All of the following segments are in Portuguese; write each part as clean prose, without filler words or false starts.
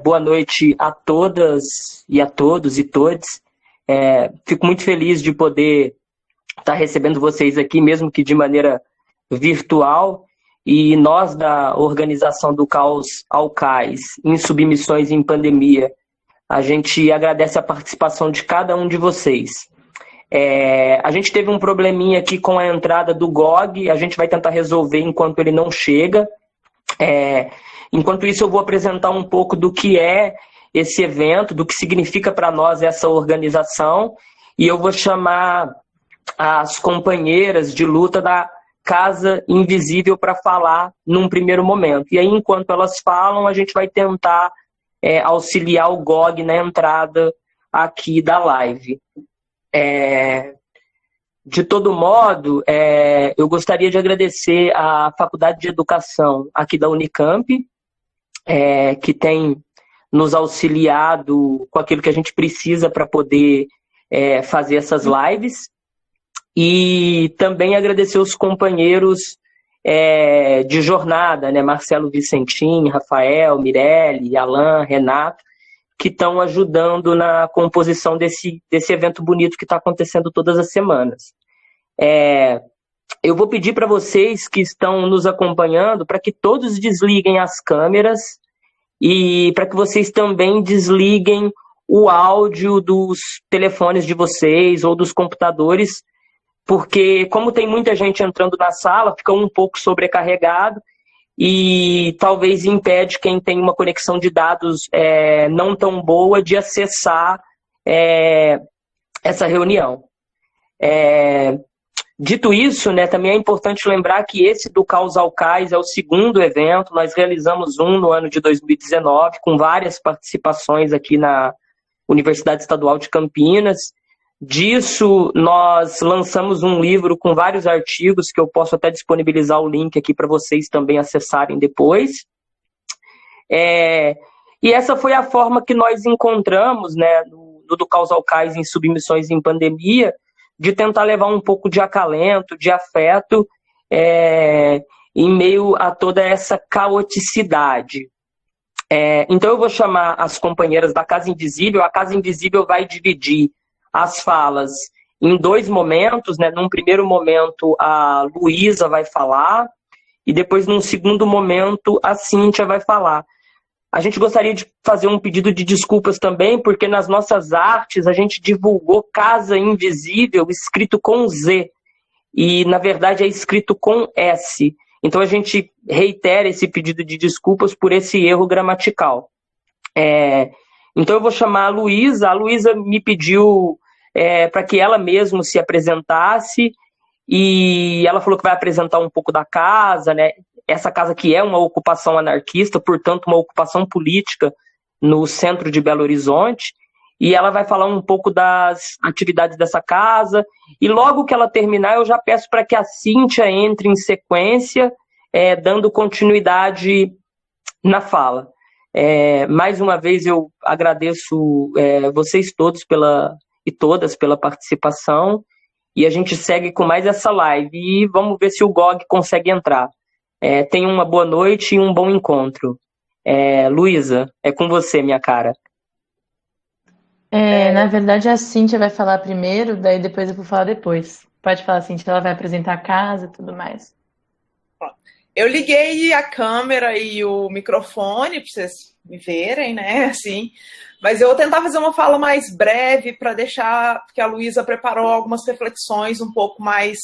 Boa noite a todas e a todos e todes. Fico muito feliz de poder estar recebendo vocês aqui, mesmo que de maneira virtual. E nós, da organização do Caos ao Cais, em submissões em pandemia, a gente agradece a participação de cada um de vocês. A gente teve um probleminha aqui com a entrada do GOG, a gente vai tentar resolver enquanto ele não chega. Enquanto isso, eu vou apresentar um pouco do que é esse evento, do que significa para nós essa organização, e eu vou chamar as companheiras de luta da Casa Invisível para falar num primeiro momento. E aí, enquanto elas falam, a gente vai tentar auxiliar o GOG na entrada aqui da live. De todo modo, eu gostaria de agradecer à Faculdade de Educação aqui da Unicamp, que tem nos auxiliado com aquilo que a gente precisa para poder fazer essas lives. E também agradecer os companheiros de jornada, né? Marcelo Vicentim, Rafael, Mirelle, Alan, Renato, que estão ajudando na composição desse evento bonito que está acontecendo todas as semanas. Eu vou pedir para vocês que estão nos acompanhando para que todos desliguem as câmeras e para que vocês também desliguem o áudio dos telefones de vocês ou dos computadores, porque como tem muita gente entrando na sala, fica um pouco sobrecarregado e talvez impede quem tem uma conexão de dados não tão boa de acessar essa reunião. Dito isso, né, também é importante lembrar que esse do Caos ao Cais é o segundo evento. Nós realizamos um no ano de 2019, com várias participações aqui na Universidade Estadual de Campinas. Disso, nós lançamos um livro com vários artigos, que eu posso até disponibilizar o link aqui para vocês também acessarem depois. E essa foi a forma que nós encontramos, né, no do Caos ao Cais em submissões em pandemia, de tentar levar um pouco de acalento, de afeto, em meio a toda essa caoticidade. Então eu vou chamar as companheiras da Casa Invisível. A Casa Invisível vai dividir as falas em dois momentos, né? Num primeiro momento, a Luísa vai falar, e depois, num segundo momento, a Cíntia vai falar. A gente gostaria de fazer um pedido de desculpas também, porque nas nossas artes a gente divulgou Casa Invisível escrito com Z, e na verdade é escrito com S. Então a gente reitera esse pedido de desculpas por esse erro gramatical. Então eu vou chamar a Luísa. A Luísa me pediu para que ela mesma se apresentasse, e ela falou que vai apresentar um pouco da casa, né? Essa casa que é uma ocupação anarquista, portanto uma ocupação política no centro de Belo Horizonte, e ela vai falar um pouco das atividades dessa casa, e logo que ela terminar eu já peço para que a Cíntia entre em sequência, dando continuidade na fala. Mais uma vez eu agradeço vocês todos e todas pela participação, e a gente segue com mais essa live, e vamos ver se o GOG consegue entrar. Tenha uma boa noite e um bom encontro. Luísa, é com você, minha cara. Na verdade, a Cíntia vai falar primeiro, daí depois eu vou falar depois. Pode falar, Cíntia, ela vai apresentar a casa e tudo mais. Eu liguei a câmera e o microfone para vocês me verem, né? Assim, mas eu vou tentar fazer uma fala mais breve para deixar, porque a Luísa preparou algumas reflexões um pouco mais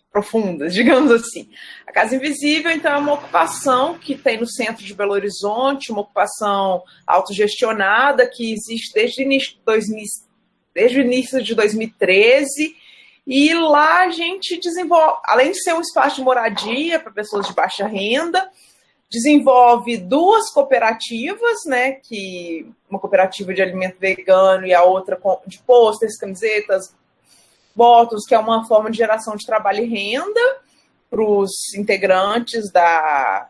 profundas, digamos assim. A Casa Invisível, então, é uma ocupação que tem no centro de Belo Horizonte, uma ocupação autogestionada que existe desde o início de 2013, e lá a gente desenvolve, além de ser um espaço de moradia para pessoas de baixa renda, desenvolve duas cooperativas, né, que uma cooperativa de alimento vegano e a outra de pôsteres, camisetas, botos, que é uma forma de geração de trabalho e renda para os integrantes da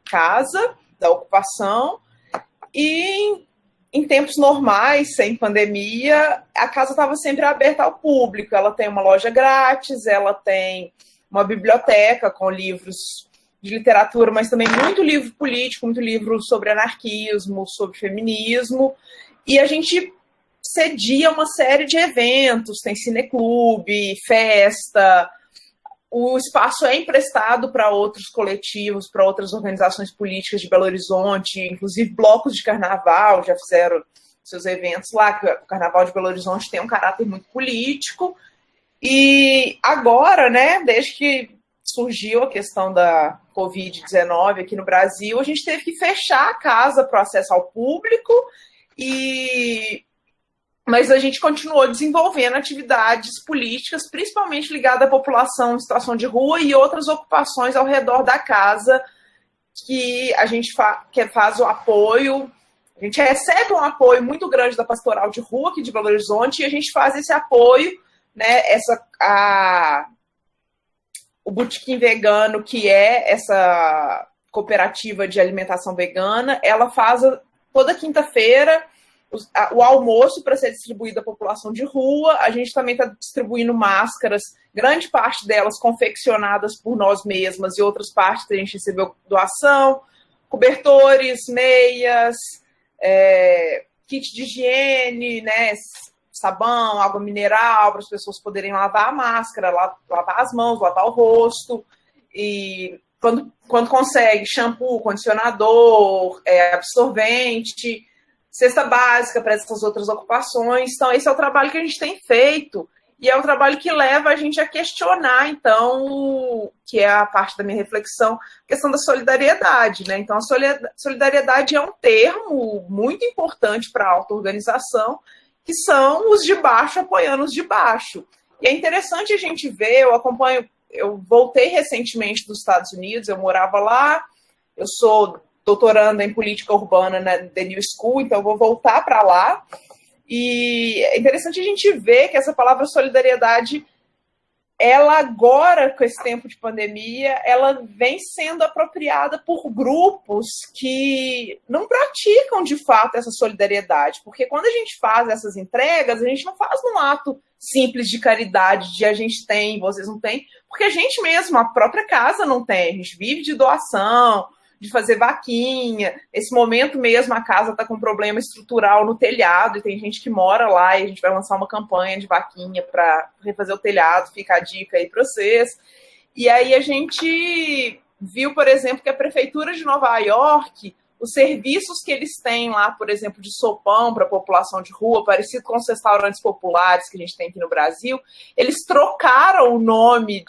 casa, da ocupação. E em tempos normais, sem pandemia, a casa estava sempre aberta ao público. Ela tem uma loja grátis, ela tem uma biblioteca com livros de literatura, mas também muito livro político, muito livro sobre anarquismo, sobre feminismo, e a gente cedia uma série de eventos, tem cineclube, festa, o espaço é emprestado para outros coletivos, para outras organizações políticas de Belo Horizonte, inclusive blocos de carnaval já fizeram seus eventos lá, que o Carnaval de Belo Horizonte tem um caráter muito político. E agora, né, desde que surgiu a questão da Covid-19 aqui no Brasil, a gente teve que fechar a casa para o acesso ao público, mas a gente continuou desenvolvendo atividades políticas, principalmente ligadas à população em situação de rua e outras ocupações ao redor da casa, que a gente faz o apoio. A gente recebe um apoio muito grande da Pastoral de Rua aqui de Belo Horizonte e a gente faz esse apoio, né, o Botequim Vegano, que é essa cooperativa de alimentação vegana, ela faz toda quinta-feira o almoço para ser distribuído à população de rua. A gente também está distribuindo máscaras, grande parte delas confeccionadas por nós mesmas e outras partes a gente recebeu doação, cobertores, meias, kit de higiene, né, sabão, água mineral, para as pessoas poderem lavar a máscara, lavar as mãos, lavar o rosto, e quando consegue, shampoo, condicionador, absorvente, cesta básica para essas outras ocupações. Então, esse é o trabalho que a gente tem feito, e é um trabalho que leva a gente a questionar, então, que é a parte da minha reflexão, a questão da solidariedade, né? Então, a solidariedade é um termo muito importante para a auto-organização, que são os de baixo apoiando os de baixo. E é interessante a gente ver, eu voltei recentemente dos Estados Unidos, eu morava lá, eu sou doutoranda em política urbana na The New School, então eu vou voltar para lá. E é interessante a gente ver que essa palavra solidariedade, ela agora, com esse tempo de pandemia, ela vem sendo apropriada por grupos que não praticam, de fato, essa solidariedade. Porque quando a gente faz essas entregas, a gente não faz num ato simples de caridade, de a gente tem, vocês não têm, porque a gente mesmo, a própria casa não tem. A gente vive de doação, de fazer vaquinha. Nesse momento mesmo, a casa está com um problema estrutural no telhado, e tem gente que mora lá, e a gente vai lançar uma campanha de vaquinha para refazer o telhado, fica a dica aí para vocês. E aí a gente viu, por exemplo, que a Prefeitura de Nova York, os serviços que eles têm lá, por exemplo, de sopão para a população de rua, parecido com os restaurantes populares que a gente tem aqui no Brasil, eles trocaram o nome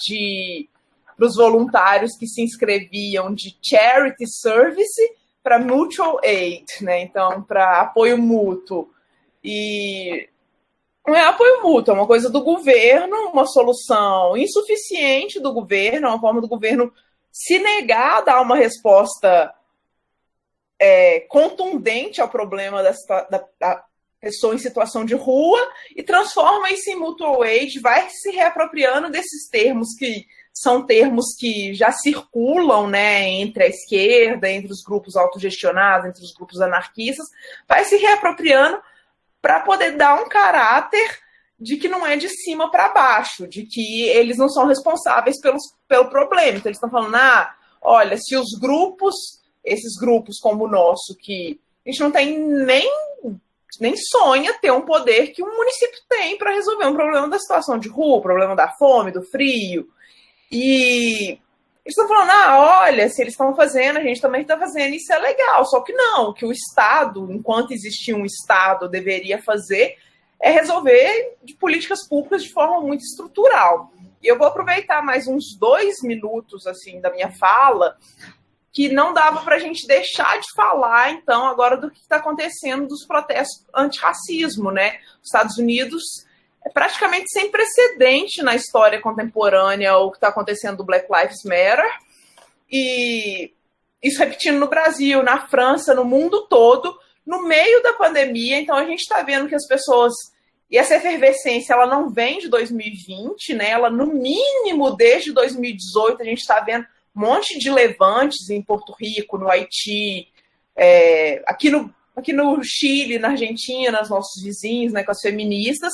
para os voluntários que se inscreviam de Charity Service para Mutual Aid, né? Então, para apoio mútuo. E não é apoio mútuo, é uma coisa do governo, uma solução insuficiente do governo, uma forma do governo se negar a dar uma resposta contundente ao problema da pessoa em situação de rua, e transforma isso em mutual aid, vai se reapropriando desses termos que são termos que já circulam, né, entre a esquerda, entre os grupos autogestionados, entre os grupos anarquistas, vai se reapropriando para poder dar um caráter de que não é de cima para baixo, de que eles não são responsáveis pelo problema. Então, eles estão falando, olha, se os grupos, esses grupos como o nosso, que a gente não tem nem sonha ter um poder que um município tem para resolver um problema da situação de rua, o problema da fome, do frio. E eles estão falando, olha, se eles estão fazendo, a gente também está fazendo, isso é legal. Só que não, o que o Estado, enquanto existia um Estado, deveria fazer é resolver de políticas públicas de forma muito estrutural. E eu vou aproveitar mais uns 2 minutos assim, da minha fala, que não dava para a gente deixar de falar, então, agora do que está acontecendo dos protestos antirracismo, né? Os Estados Unidos é praticamente sem precedente na história contemporânea o que está acontecendo do Black Lives Matter, e isso repetindo no Brasil, na França, no mundo todo, no meio da pandemia. Então a gente está vendo que as pessoas, e essa efervescência, ela não vem de 2020, né? Ela, no mínimo, desde 2018, a gente está vendo um monte de levantes em Porto Rico, no Haiti, aqui no Chile, na Argentina, os nossos vizinhos, né, com as feministas.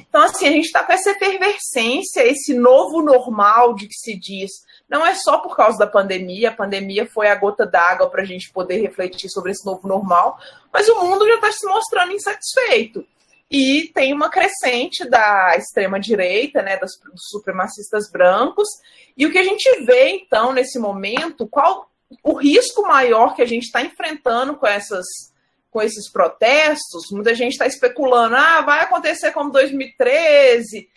Então, assim, a gente está com essa efervescência, esse novo normal de que se diz, Não é só por causa da pandemia, a pandemia foi a gota d'água para a gente poder refletir sobre esse novo normal, mas o mundo já está se mostrando insatisfeito. E tem uma crescente da extrema-direita, né, dos supremacistas brancos, e o que a gente vê, então, nesse momento, qual o risco maior que a gente está enfrentando com esses protestos. Muita gente está especulando, vai acontecer como 2013,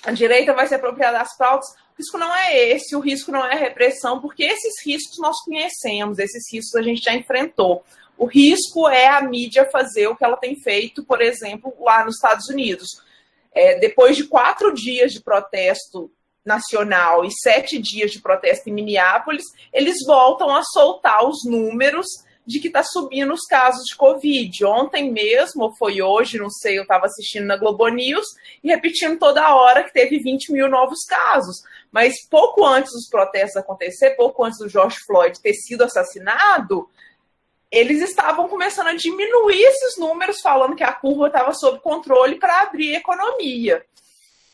a direita vai se apropriar das pautas. O risco não é esse, o risco não é a repressão, porque esses riscos nós conhecemos, esses riscos a gente já enfrentou. O risco é a mídia fazer o que ela tem feito, por exemplo, lá nos Estados Unidos. Depois de 4 dias de protesto nacional e 7 dias de protesto em Minneapolis, eles voltam a soltar os números de que está subindo os casos de Covid. Ontem mesmo, ou foi hoje, não sei, eu estava assistindo na Globo News e repetindo toda hora que teve 20 mil novos casos. Mas pouco antes dos protestos acontecer, pouco antes do George Floyd ter sido assassinado, eles estavam começando a diminuir esses números, falando que a curva estava sob controle para abrir a economia.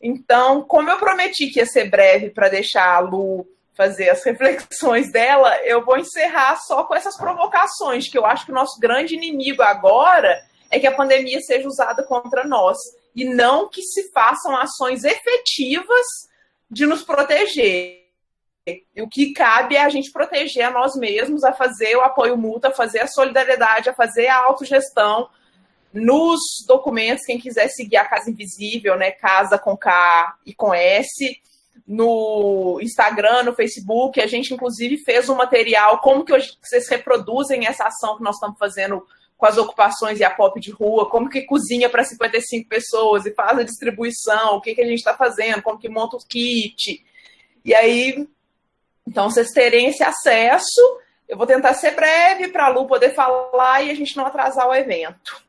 Então, como eu prometi que ia ser breve para deixar a Lu fazer as reflexões dela, eu vou encerrar só com essas provocações, que eu acho que o nosso grande inimigo agora é que a pandemia seja usada contra nós, e não que se façam ações efetivas de nos proteger. O que cabe é a gente proteger a nós mesmos, a fazer o apoio mútuo, a fazer a solidariedade, a fazer a autogestão. Nos documentos, quem quiser seguir a Casa Invisível, né, Casa com K e com S, no Instagram, no Facebook, a gente inclusive fez um material, como que vocês reproduzem essa ação que nós estamos fazendo com as ocupações e a pop de rua, como que cozinha para 55 pessoas e faz a distribuição, o que a gente está fazendo, como que monta o kit. E aí, então, vocês terem esse acesso, eu vou tentar ser breve para a Lu poder falar e a gente não atrasar o evento.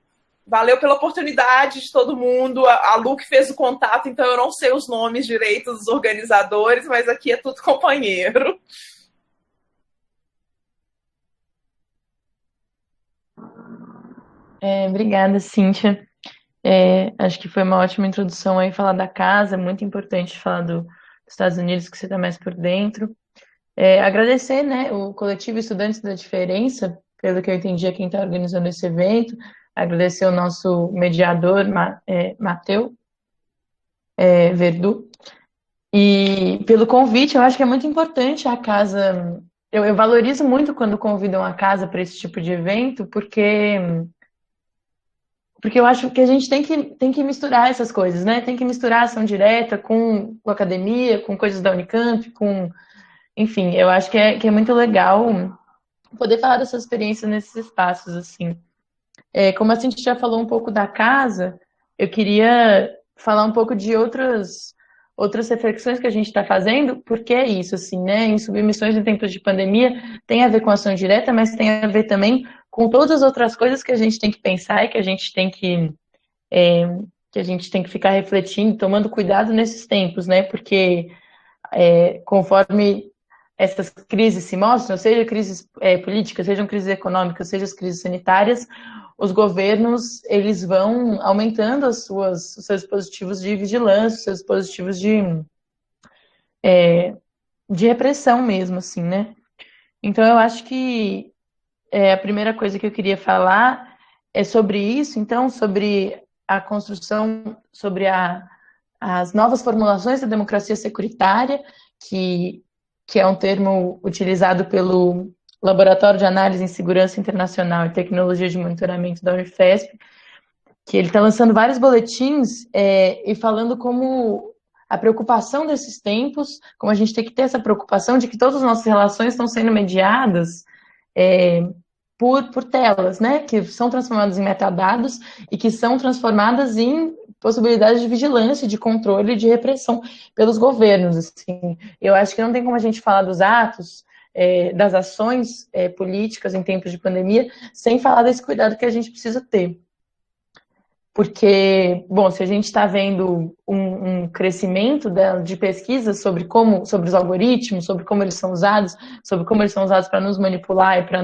Valeu pela oportunidade de todo mundo. A Lu que fez o contato, então eu não sei os nomes direitos dos organizadores, mas aqui é tudo companheiro. Obrigada, Cíntia. Acho que foi uma ótima introdução aí falar da casa, é muito importante falar dos Estados Unidos, que você está mais por dentro. Agradecer, né, o Coletivo Estudantes da Diferença, pelo que eu entendi, é quem está organizando esse evento. Agradecer o nosso mediador, Mateu Verdu. E pelo convite, eu acho que é muito importante a casa. Eu valorizo muito quando convidam a casa para esse tipo de evento, porque eu acho que a gente tem que misturar essas coisas, né? Tem que misturar a ação direta com a academia, com coisas da Unicamp, enfim, eu acho que é muito legal poder falar dessas experiências nesses espaços, assim. Como a gente já falou um pouco da casa, eu queria falar um pouco de outras reflexões que a gente está fazendo, porque é isso, assim, né? Em submissões em tempos de pandemia tem a ver com ação direta, mas tem a ver também com todas as outras coisas que a gente tem que pensar e que a gente tem que ficar refletindo, tomando cuidado nesses tempos, né? Porque conforme essas crises se mostram, seja crises políticas, sejam crises econômicas, sejam as crises sanitárias, os governos, eles vão aumentando os seus dispositivos de vigilância, os seus dispositivos de repressão mesmo, assim, né? Então, eu acho que a primeira coisa que eu queria falar é sobre isso, então, sobre a construção, sobre as novas formulações da democracia securitária, que é um termo utilizado pelo Laboratório de Análise em Segurança Internacional e Tecnologia de Monitoramento da Unifesp, que ele está lançando vários boletins e falando como a preocupação desses tempos, como a gente tem que ter essa preocupação de que todas as nossas relações estão sendo mediadas por telas, né, que são transformadas em metadados e que são transformadas em possibilidades de vigilância, de controle e de repressão pelos governos. Assim. Eu acho que não tem como a gente falar dos atos, das ações políticas em tempos de pandemia, sem falar desse cuidado que a gente precisa ter. Porque, bom, se a gente está vendo um crescimento de pesquisas sobre os algoritmos, sobre como eles são usados para nos manipular e para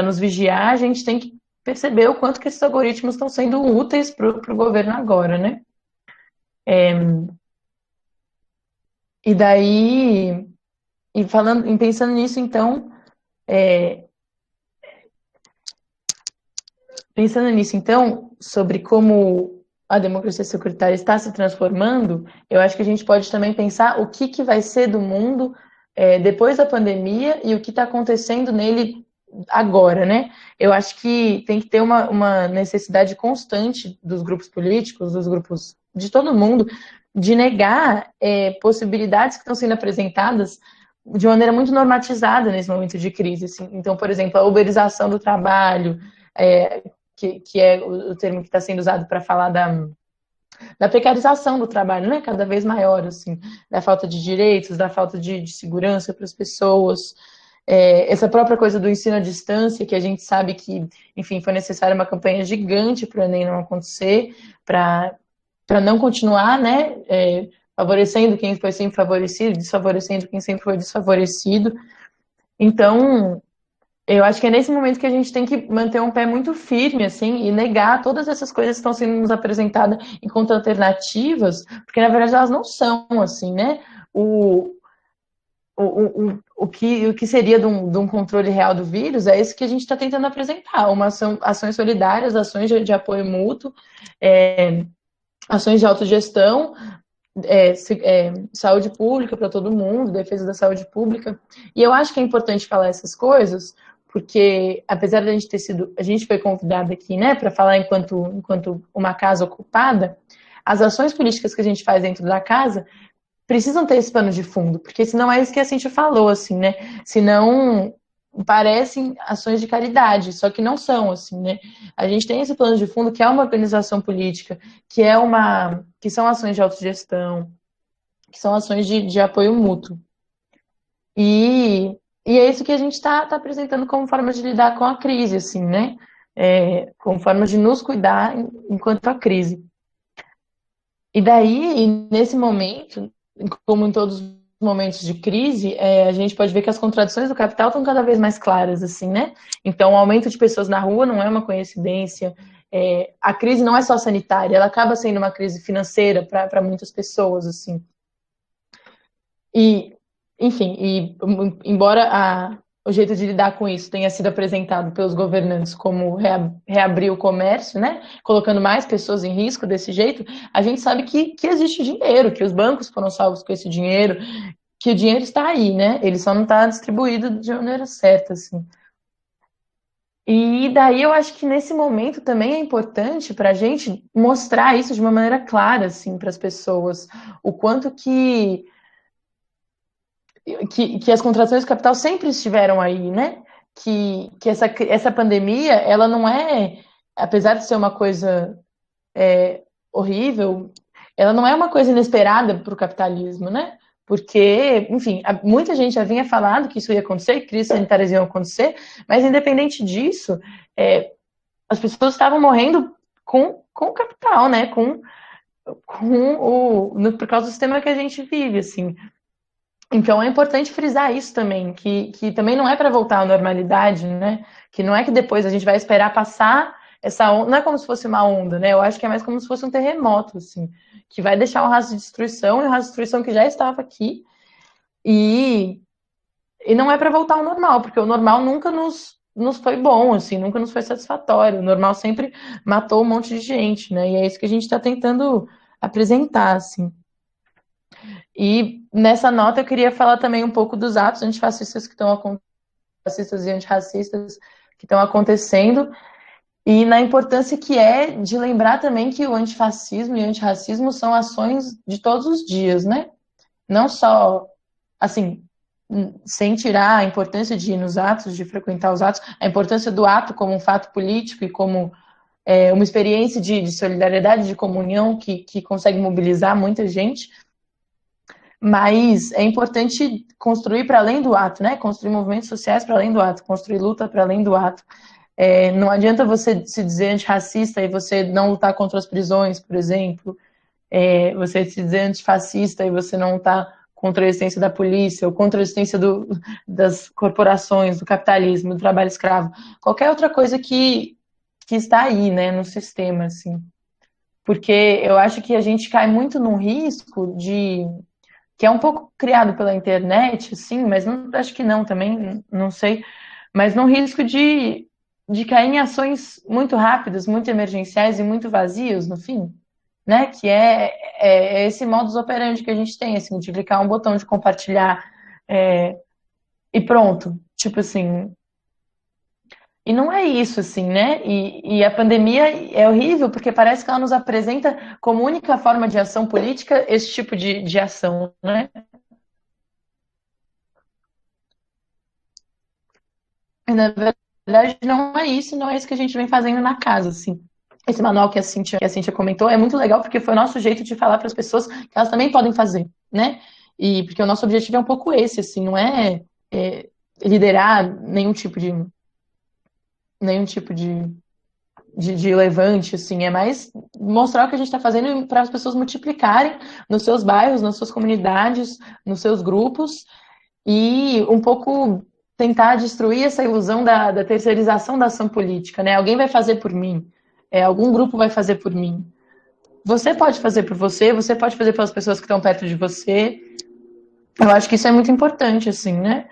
nos vigiar, a gente tem que perceber o quanto que esses algoritmos estão sendo úteis para o governo agora, né? E daí, pensando nisso, então, sobre como a democracia securitária está se transformando, eu acho que a gente pode também pensar o que vai ser do mundo depois da pandemia e o que está acontecendo nele agora, né? Eu acho que tem que ter uma necessidade constante dos grupos políticos, dos grupos de todo mundo, de negar possibilidades que estão sendo apresentadas de maneira muito normatizada nesse momento de crise. Assim. Então, por exemplo, a uberização do trabalho, que é o termo que está sendo usado para falar da precarização do trabalho, né? Cada vez maior, assim, da falta de direitos, da falta de segurança para as pessoas. Essa própria coisa do ensino à distância, que a gente sabe que, enfim, foi necessária uma campanha gigante para o Enem não acontecer, para não continuar, né? Favorecendo quem foi sempre favorecido, desfavorecendo quem sempre foi desfavorecido. Então, eu acho que é nesse momento que a gente tem que manter um pé muito firme, assim, e negar todas essas coisas que estão sendo nos apresentadas enquanto alternativas, porque na verdade elas não são, assim, né? O que seria de um controle real do vírus é isso que a gente está tentando apresentar, ações solidárias, ações de apoio mútuo, ações de autogestão, saúde pública para todo mundo, defesa da saúde pública. E eu acho que é importante falar essas coisas, porque apesar de a gente foi convidada aqui, né, para falar enquanto uma casa ocupada, as ações políticas que a gente faz dentro da casa precisam ter esse pano de fundo, porque senão é isso que a Cintia falou, assim, né? Senão parecem ações de caridade, só que não são, assim, né? A gente tem esse plano de fundo que é uma organização política, que são ações de autogestão, que são ações de apoio mútuo. E é isso que a gente está apresentando como forma de lidar com a crise, assim, né? Como forma de nos cuidar enquanto a crise. E daí, nesse momento, como em todos os momentos de crise, a gente pode ver que as contradições do capital estão cada vez mais claras, assim, né? Então, o aumento de pessoas na rua não é uma coincidência. A crise não é só sanitária, ela acaba sendo uma crise financeira para muitas pessoas, assim. E, enfim, embora o jeito de lidar com isso tenha sido apresentado pelos governantes como reabrir o comércio, né? Colocando mais pessoas em risco desse jeito, a gente sabe que existe dinheiro, que os bancos foram salvos com esse dinheiro, que o dinheiro está aí, né? Ele só não está distribuído de maneira certa, assim. E daí eu acho que nesse momento também é importante para a gente mostrar isso de uma maneira clara, assim, para as pessoas, o quanto que as contratações de capital sempre estiveram aí, né? Que essa pandemia, ela não é, apesar de ser uma coisa horrível, ela não é uma coisa inesperada para o capitalismo, né? Porque, enfim, muita gente já vinha falando que isso ia acontecer, que crises sanitárias iam acontecer, mas independente disso, as pessoas estavam morrendo com o capital, né? Por causa do sistema que a gente vive, assim. Então é importante frisar isso também, que também não é para voltar à normalidade, né? Que não é que depois a gente vai esperar passar essa onda, não é como se fosse uma onda, né? Eu acho que é mais como se fosse um terremoto, assim, que vai deixar um rastro de destruição, e um rastro de destruição que já estava aqui, e não é para voltar ao normal, porque o normal nunca nos foi bom, assim, nunca nos foi satisfatório. O normal sempre matou um monte de gente, né? E é isso que a gente está tentando apresentar, assim. E nessa nota eu queria falar também um pouco dos atos antifascistas que estão acontecendo, fascistas e antirracistas que estão acontecendo, e na importância que é de lembrar também que o antifascismo e o antirracismo são ações de todos os dias, né? Não só, assim, sem tirar a importância de ir nos atos, de frequentar os atos, a importância do ato como um fato político e como uma experiência de solidariedade, de comunhão que consegue mobilizar muita gente. Mas é importante construir para além do ato, né? Construir movimentos sociais para além do ato, construir luta para além do ato. Não adianta você se dizer antirracista e você não lutar contra as prisões, por exemplo. Você se dizer antifascista e você não lutar contra a existência da polícia ou contra a existência das corporações, do capitalismo, do trabalho escravo. Qualquer outra coisa que está aí, né, no sistema, assim. Porque eu acho que a gente cai muito num risco que é um pouco criado pela internet, sim, mas não, acho que não também, não sei, mas num risco de cair em ações muito rápidas, muito emergenciais e muito vazios no fim, né? Que é esse modus operandi que a gente tem, assim, de clicar um botão de compartilhar e pronto. Tipo assim, e não é isso, assim, né? E a pandemia é horrível porque parece que ela nos apresenta como única forma de ação política esse tipo de ação, né? E, na verdade, não é isso, não é isso que a gente vem fazendo na casa, assim. Esse manual que a Cíntia comentou é muito legal porque foi o nosso jeito de falar para as pessoas que elas também podem fazer, né? E porque o nosso objetivo é um pouco esse, assim, não é liderar nenhum tipo de levante, assim, é mais mostrar o que a gente está fazendo para as pessoas multiplicarem nos seus bairros, nas suas comunidades, nos seus grupos e um pouco tentar destruir essa ilusão da terceirização da ação política, né? Alguém vai fazer por mim, algum grupo vai fazer por mim. Você pode fazer por você, você pode fazer pelas pessoas que estão perto de você. Eu acho que isso é muito importante, assim, né?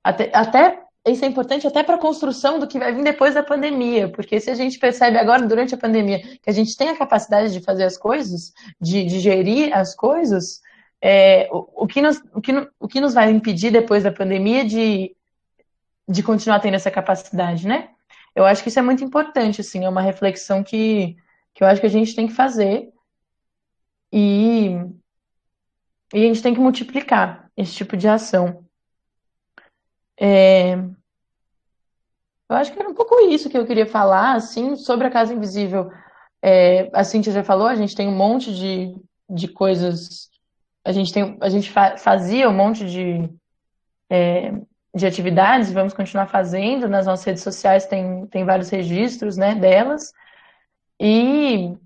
Até isso é importante até para a construção do que vai vir depois da pandemia, porque se a gente percebe agora, durante a pandemia, que a gente tem a capacidade de fazer as coisas, de gerir as coisas, o que nos vai impedir depois da pandemia de continuar tendo essa capacidade, né? Eu acho que isso é muito importante, assim, é uma reflexão que eu acho que a gente tem que fazer e, e a gente tem que multiplicar esse tipo de ação. Eu acho que era um pouco isso que eu queria falar, assim, sobre a Casa Invisível. A Cíntia já falou, a gente tem um monte de coisas. A gente fazia um monte de atividades, vamos continuar fazendo. Nas nossas redes sociais tem vários registros, né, delas. E,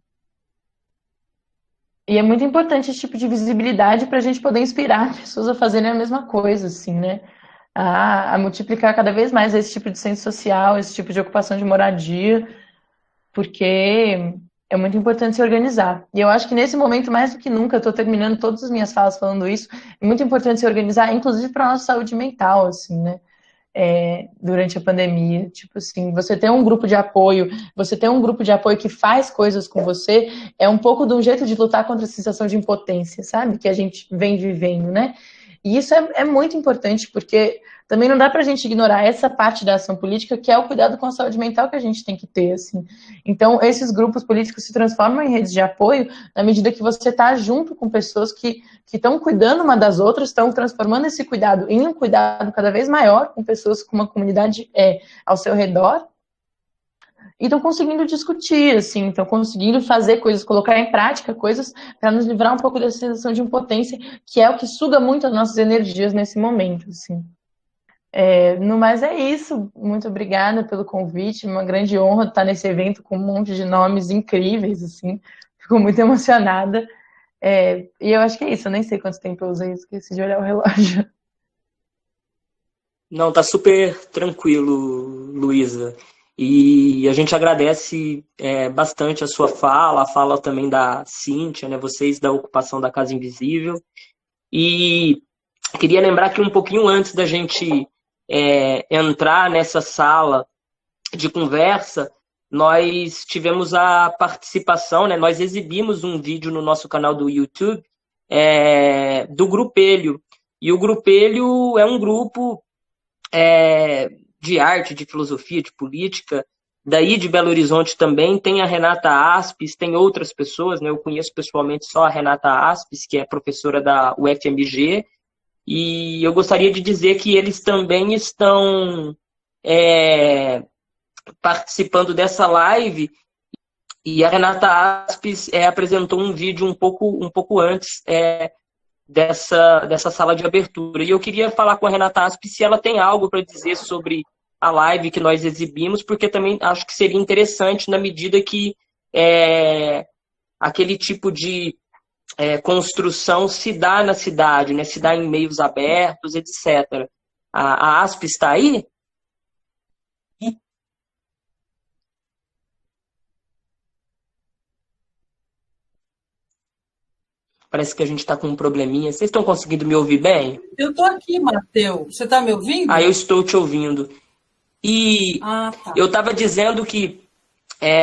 e é muito importante esse tipo de visibilidade para a gente poder inspirar pessoas a fazerem a mesma coisa, assim, né? A multiplicar cada vez mais esse tipo de centro social, esse tipo de ocupação de moradia, porque é muito importante se organizar. E eu acho que nesse momento, mais do que nunca, eu estou terminando todas as minhas falas falando isso, é muito importante se organizar, inclusive para a nossa saúde mental, assim, né? Durante a pandemia. Tipo assim, você tem um grupo de apoio, você tem um grupo de apoio que faz coisas com você, é um pouco de um jeito de lutar contra a sensação de impotência, sabe? Que a gente vem vivendo, né? E isso é muito importante, porque também não dá para a gente ignorar essa parte da ação política, que é o cuidado com a saúde mental que a gente tem que ter, assim. Então, esses grupos políticos se transformam em redes de apoio na medida que você está junto com pessoas que estão cuidando uma das outras, estão transformando esse cuidado em um cuidado cada vez maior, com pessoas com uma comunidade ao seu redor, e estão conseguindo discutir, assim, estão conseguindo fazer coisas, colocar em prática coisas para nos livrar um pouco dessa sensação de impotência, que é o que suga muito as nossas energias nesse momento, assim. No mais é isso. Muito obrigada pelo convite. Uma grande honra estar nesse evento com um monte de nomes incríveis, assim. Fico muito emocionada. E eu acho que é isso. Eu nem sei quanto tempo eu usei, esqueci de olhar o relógio. Não, tá super tranquilo, Luísa. E a gente agradece bastante a sua fala, a fala também da Cíntia, né, vocês da ocupação da Casa Invisível. E queria lembrar que um pouquinho antes da gente entrar nessa sala de conversa, nós tivemos a participação, né, nós exibimos um vídeo no nosso canal do YouTube do Grupelho. E o Grupelho é um grupo de arte, de filosofia, de política, daí de Belo Horizonte também. Tem a Renata Aspes, tem outras pessoas, né? Eu conheço pessoalmente só a Renata Aspes, que é professora da UFMG, e eu gostaria de dizer que eles também estão participando dessa live, e a Renata Aspes apresentou um vídeo um pouco antes dessa sala de abertura. E eu queria falar com a Renata Aspes se ela tem algo para dizer sobre a live que nós exibimos, porque também acho que seria interessante na medida que aquele tipo de construção se dá na cidade, né? Se dá em meios abertos, etc. A Aspes está aí? Parece que a gente está com um probleminha. Vocês estão conseguindo me ouvir bem? Eu estou aqui, Matheus. Você está me ouvindo? Eu estou te ouvindo. E tá. Eu estava dizendo que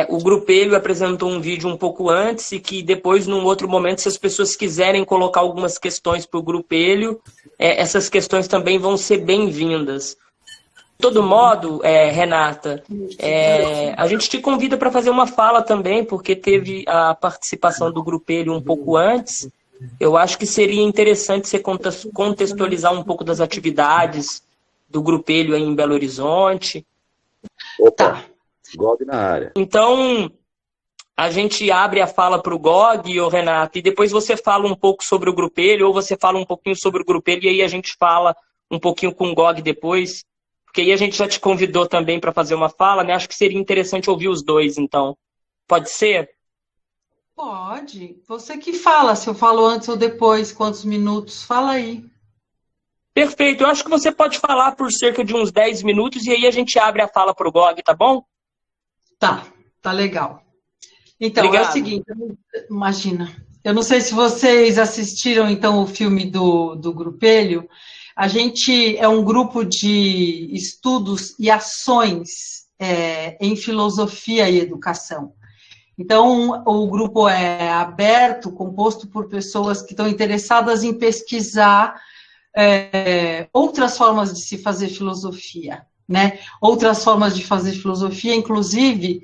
o Grupelho apresentou um vídeo um pouco antes e que depois, num outro momento, se as pessoas quiserem colocar algumas questões para o Grupelho, essas questões também vão ser bem-vindas. De todo modo, Renata, a gente te convida para fazer uma fala também, porque teve a participação do Grupelho um pouco antes. Eu acho que seria interessante você contextualizar um pouco das atividades do Grupelho aí em Belo Horizonte. Opa, GOG na área. Então, a gente abre a fala para o GOG, Renata, e depois você fala um pouco sobre o Grupelho, ou você fala um pouquinho sobre o Grupelho, e aí a gente fala um pouquinho com o GOG depois. Porque aí a gente já te convidou também para fazer uma fala, né? Acho que seria interessante ouvir os dois, então. Pode ser? Pode. Você que fala, se eu falo antes ou depois, quantos minutos, fala aí. Perfeito. Eu acho que você pode falar por cerca de uns 10 minutos e aí a gente abre a fala para o GOG, tá bom? Tá legal. Então, Obrigado. É o seguinte, imagina. Eu não sei se vocês assistiram, então, o filme do Grupelho. A gente é um grupo de estudos e ações em filosofia e educação. Então, o grupo é aberto, composto por pessoas que estão interessadas em pesquisar outras formas de se fazer filosofia, né? Outras formas de fazer filosofia, inclusive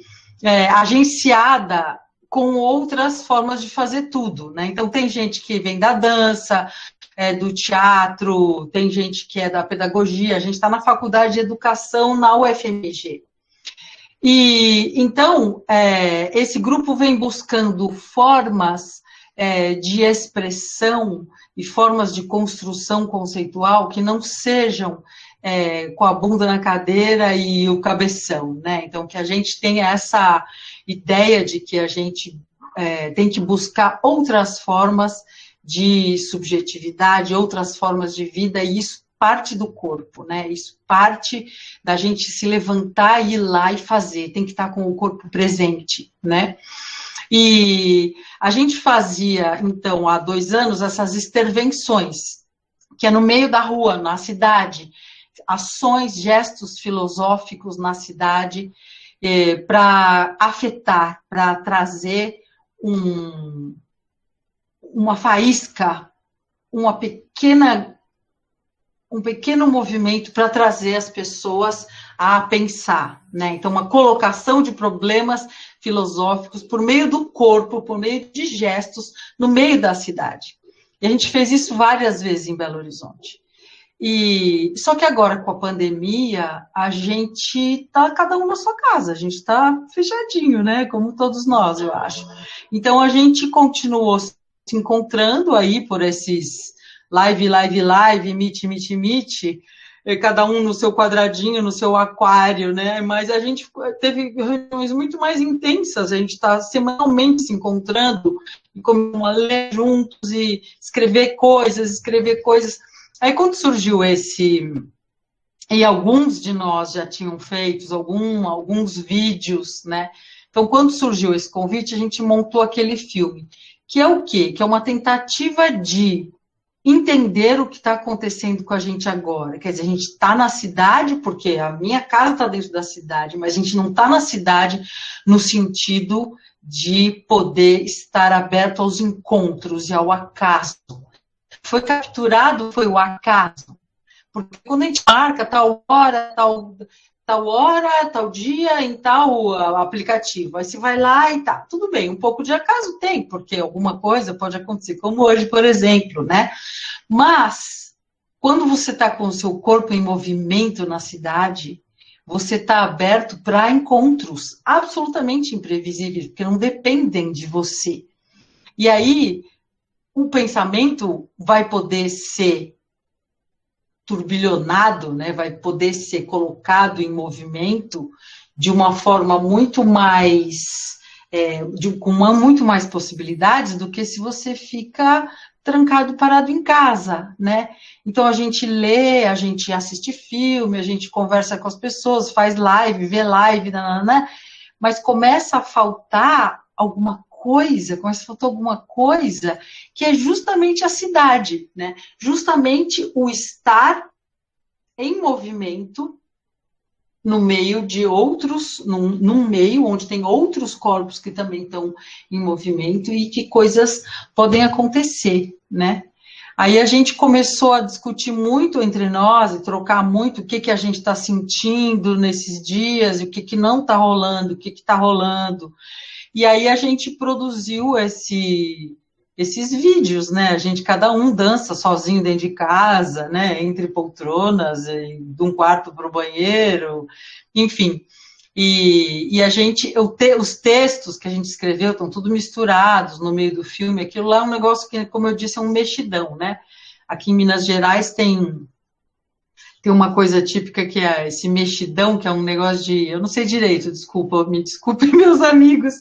agenciada com outras formas de fazer tudo, né? Então, tem gente que vem da dança, do teatro, tem gente que é da pedagogia, a gente está na faculdade de educação na UFMG. E, então, esse grupo vem buscando formas de expressão e formas de construção conceitual que não sejam com a bunda na cadeira e o cabeção, né? Então, que a gente tenha essa ideia de que a gente tem que buscar outras formas de subjetividade, outras formas de vida, e isso parte do corpo, né? Isso parte da gente se levantar e ir lá e fazer, tem que estar com o corpo presente, né? E a gente fazia, então, há 2 anos, essas intervenções, que é no meio da rua, na cidade, ações, gestos filosóficos na cidade, para afetar, para trazer uma faísca, um pequeno movimento para trazer as pessoas a pensar, né? Então, uma colocação de problemas filosóficos por meio do corpo, por meio de gestos, no meio da cidade. E a gente fez isso várias vezes em Belo Horizonte. Só que agora, com a pandemia, a gente está cada um na sua casa, a gente está fechadinho, né? Como todos nós, eu acho. Então, a gente continuou se encontrando aí por esses live, meet, cada um no seu quadradinho, no seu aquário, né? Mas a gente teve reuniões muito mais intensas, a gente está semanalmente se encontrando e começamos a ler juntos e escrever coisas. Aí, quando surgiu e alguns de nós já tinham feito alguns vídeos, né? Então, quando surgiu esse convite, a gente montou aquele filme, que é o quê? Que é uma tentativa de entender o que está acontecendo com a gente agora. Quer dizer, a gente está na cidade, porque a minha casa está dentro da cidade, mas a gente não está na cidade no sentido de poder estar aberto aos encontros e ao acaso. Foi capturado, foi o acaso. Porque quando a gente marca tal hora, tal dia, em tal aplicativo, aí você vai lá e tá, tudo bem, um pouco de acaso tem, porque alguma coisa pode acontecer, como hoje, por exemplo, né? Mas, quando você está com o seu corpo em movimento na cidade, você está aberto para encontros absolutamente imprevisíveis, porque não dependem de você. E aí, o pensamento vai poder ser turbilhonado, né, vai poder ser colocado em movimento de uma forma muito mais, com muito mais possibilidades do que se você fica trancado, parado em casa, né? Então, a gente lê, a gente assiste filme, a gente conversa com as pessoas, faz live, vê live, mas começa a faltar alguma coisa, que é justamente a cidade, né? Justamente o estar em movimento no meio de outros, num meio onde tem outros corpos que também estão em movimento e que coisas podem acontecer, né? Aí a gente começou a discutir muito entre nós e trocar muito o que a gente está sentindo nesses dias, e o que não está rolando, o que está rolando. E aí a gente produziu esses vídeos, né? A gente, cada um dança sozinho dentro de casa, né? Entre poltronas, de um quarto para o banheiro, enfim. E a gente, os textos que a gente escreveu estão tudo misturados no meio do filme. Aquilo lá é um negócio que, como eu disse, é um mexidão, né? Aqui em Minas Gerais tem uma coisa típica que é esse mexidão, que é um negócio de... Eu não sei direito, me desculpem meus amigos,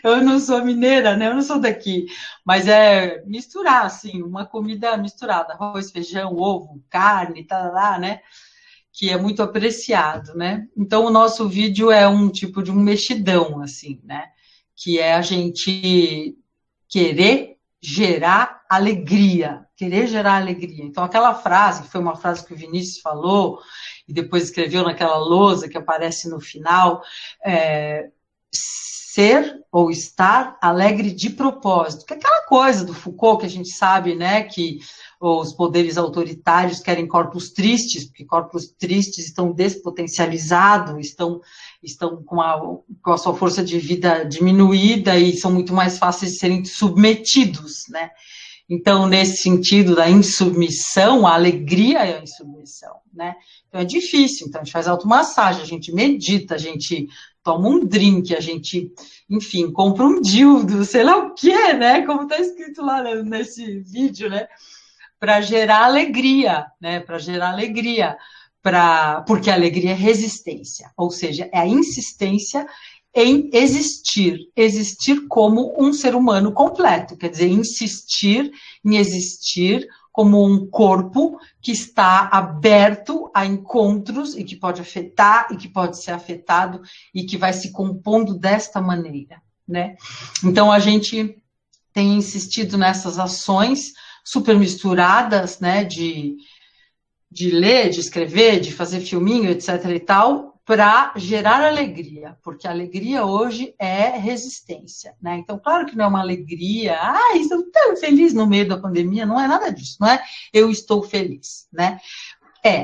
eu não sou mineira, né? Eu não sou daqui. Mas é misturar, assim, uma comida misturada. Arroz, feijão, ovo, carne, tá, né? Que é muito apreciado, né? Então, o nosso vídeo é um tipo de um mexidão, assim, né? Que é a gente querer gerar alegria. Então, aquela frase, que foi uma frase que o Vinícius falou, e depois escreveu naquela lousa que aparece no final, ser ou estar alegre de propósito. Que é aquela coisa do Foucault que a gente sabe, né, que os poderes autoritários querem corpos tristes, porque corpos tristes estão despotencializados, estão com a sua força de vida diminuída e são muito mais fáceis de serem submetidos, né? Então, nesse sentido da insubmissão, a alegria é a insubmissão, né? Então, é difícil. Então, a gente faz automassagem, a gente medita, a gente toma um drink, a gente, enfim, compra um dildo, sei lá o quê, né? Como está escrito lá nesse vídeo, né? Para gerar alegria, né? Para gerar alegria, porque a alegria é resistência, ou seja, é a insistência em existir como um ser humano completo, quer dizer, insistir em existir como um corpo que está aberto a encontros e que pode afetar e que pode ser afetado e que vai se compondo desta maneira, né? Então, a gente tem insistido nessas ações super misturadas, né, de ler, de escrever, de fazer filminho, etc. e tal, para gerar alegria, porque a alegria hoje é resistência, né? Então, claro que não é uma alegria, estou tão feliz no meio da pandemia, não é nada disso, não é eu estou feliz, né?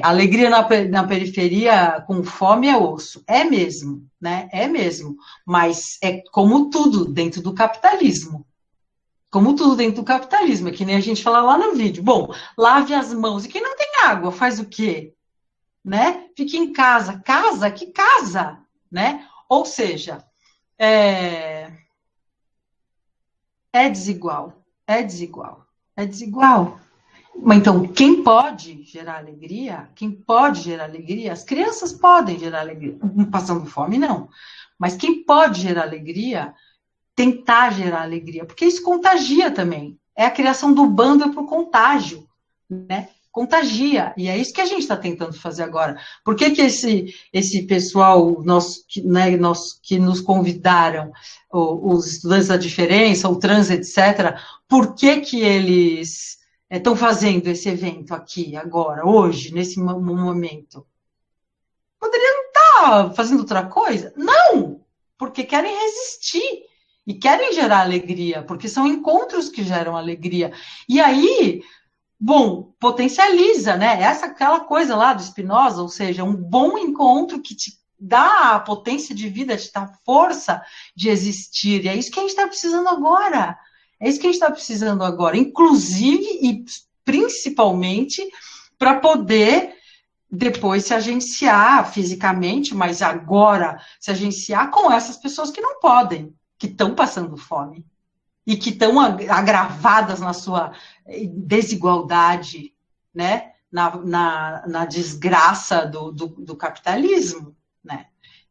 Alegria na periferia com fome é osso, é mesmo, né? É mesmo, mas é como tudo dentro do capitalismo. Como tudo dentro do capitalismo, é que nem a gente fala lá no vídeo. Bom, lave as mãos. E quem não tem água, faz o quê? Né? Fique em casa. Casa? Que casa? Né? Ou seja, é desigual. É desigual. É desigual. Mas então, quem pode gerar alegria? As crianças podem gerar alegria. Passando fome, não. Mas quem pode gerar alegria... tentar gerar alegria, porque isso contagia também. É a criação do bando para o contágio, né? Contagia, e é isso que a gente está tentando fazer agora. Por que esse pessoal, que nos convidaram, os estudantes da diferença, o trans, etc., por que eles estão fazendo esse evento aqui, agora, hoje, nesse momento? Poderiam estar fazendo outra coisa? Não! Porque querem resistir. E querem gerar alegria, porque são encontros que geram alegria. E aí, bom, potencializa, né? Aquela coisa lá do Spinoza, ou seja, um bom encontro que te dá a potência de vida, te dá força de existir. E é isso que a gente está precisando agora. Inclusive e principalmente para poder depois se agenciar fisicamente, mas agora se agenciar com essas pessoas que não podem, que estão passando fome e que estão agravadas na sua desigualdade, né? Na desgraça do capitalismo, né?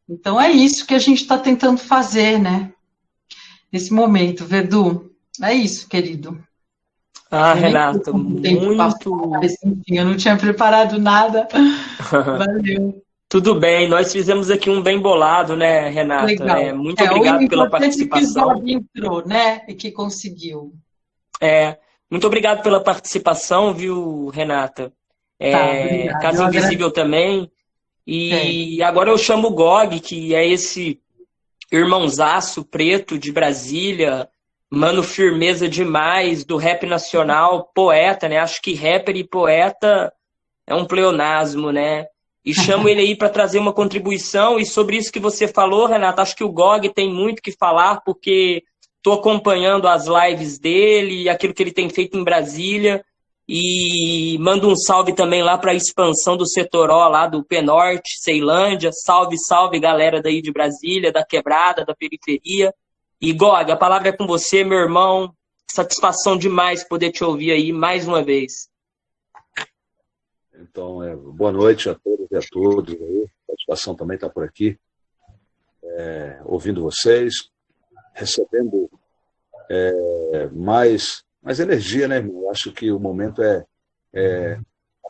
Então é isso que a gente está tentando fazer, né? Nesse momento, Verdu. É isso, querido. Renato, muito... Enfim, eu não tinha preparado nada. Valeu. Tudo bem, nós fizemos aqui um bem bolado, né, Renata? Legal. Muito obrigado O pela importante é que o participação. Bob entrou, né? E que conseguiu. Muito obrigado pela participação, viu, Renata? Tá, obrigada. Casa Eu Invisível também. E agora eu chamo o Gog, que é esse irmãozaço preto de Brasília, mano, firmeza demais, do rap nacional, poeta, né? Acho que rapper e poeta é um pleonasmo, né? E chamo ele aí para trazer uma contribuição. E sobre isso que você falou, Renata, acho que o Gog tem muito que falar, porque estou acompanhando as lives dele, aquilo que ele tem feito em Brasília. E mando um salve também lá para a expansão do setor O, lá do Penorte, Ceilândia. Salve, salve, galera daí de Brasília, da Quebrada, da periferia. E Gog, a palavra é com você, meu irmão. Satisfação demais poder te ouvir aí mais uma vez. Então, boa noite a todos e a todos. A satisfação também está por aqui, ouvindo vocês, recebendo mais energia, né, irmão? Eu acho que o momento é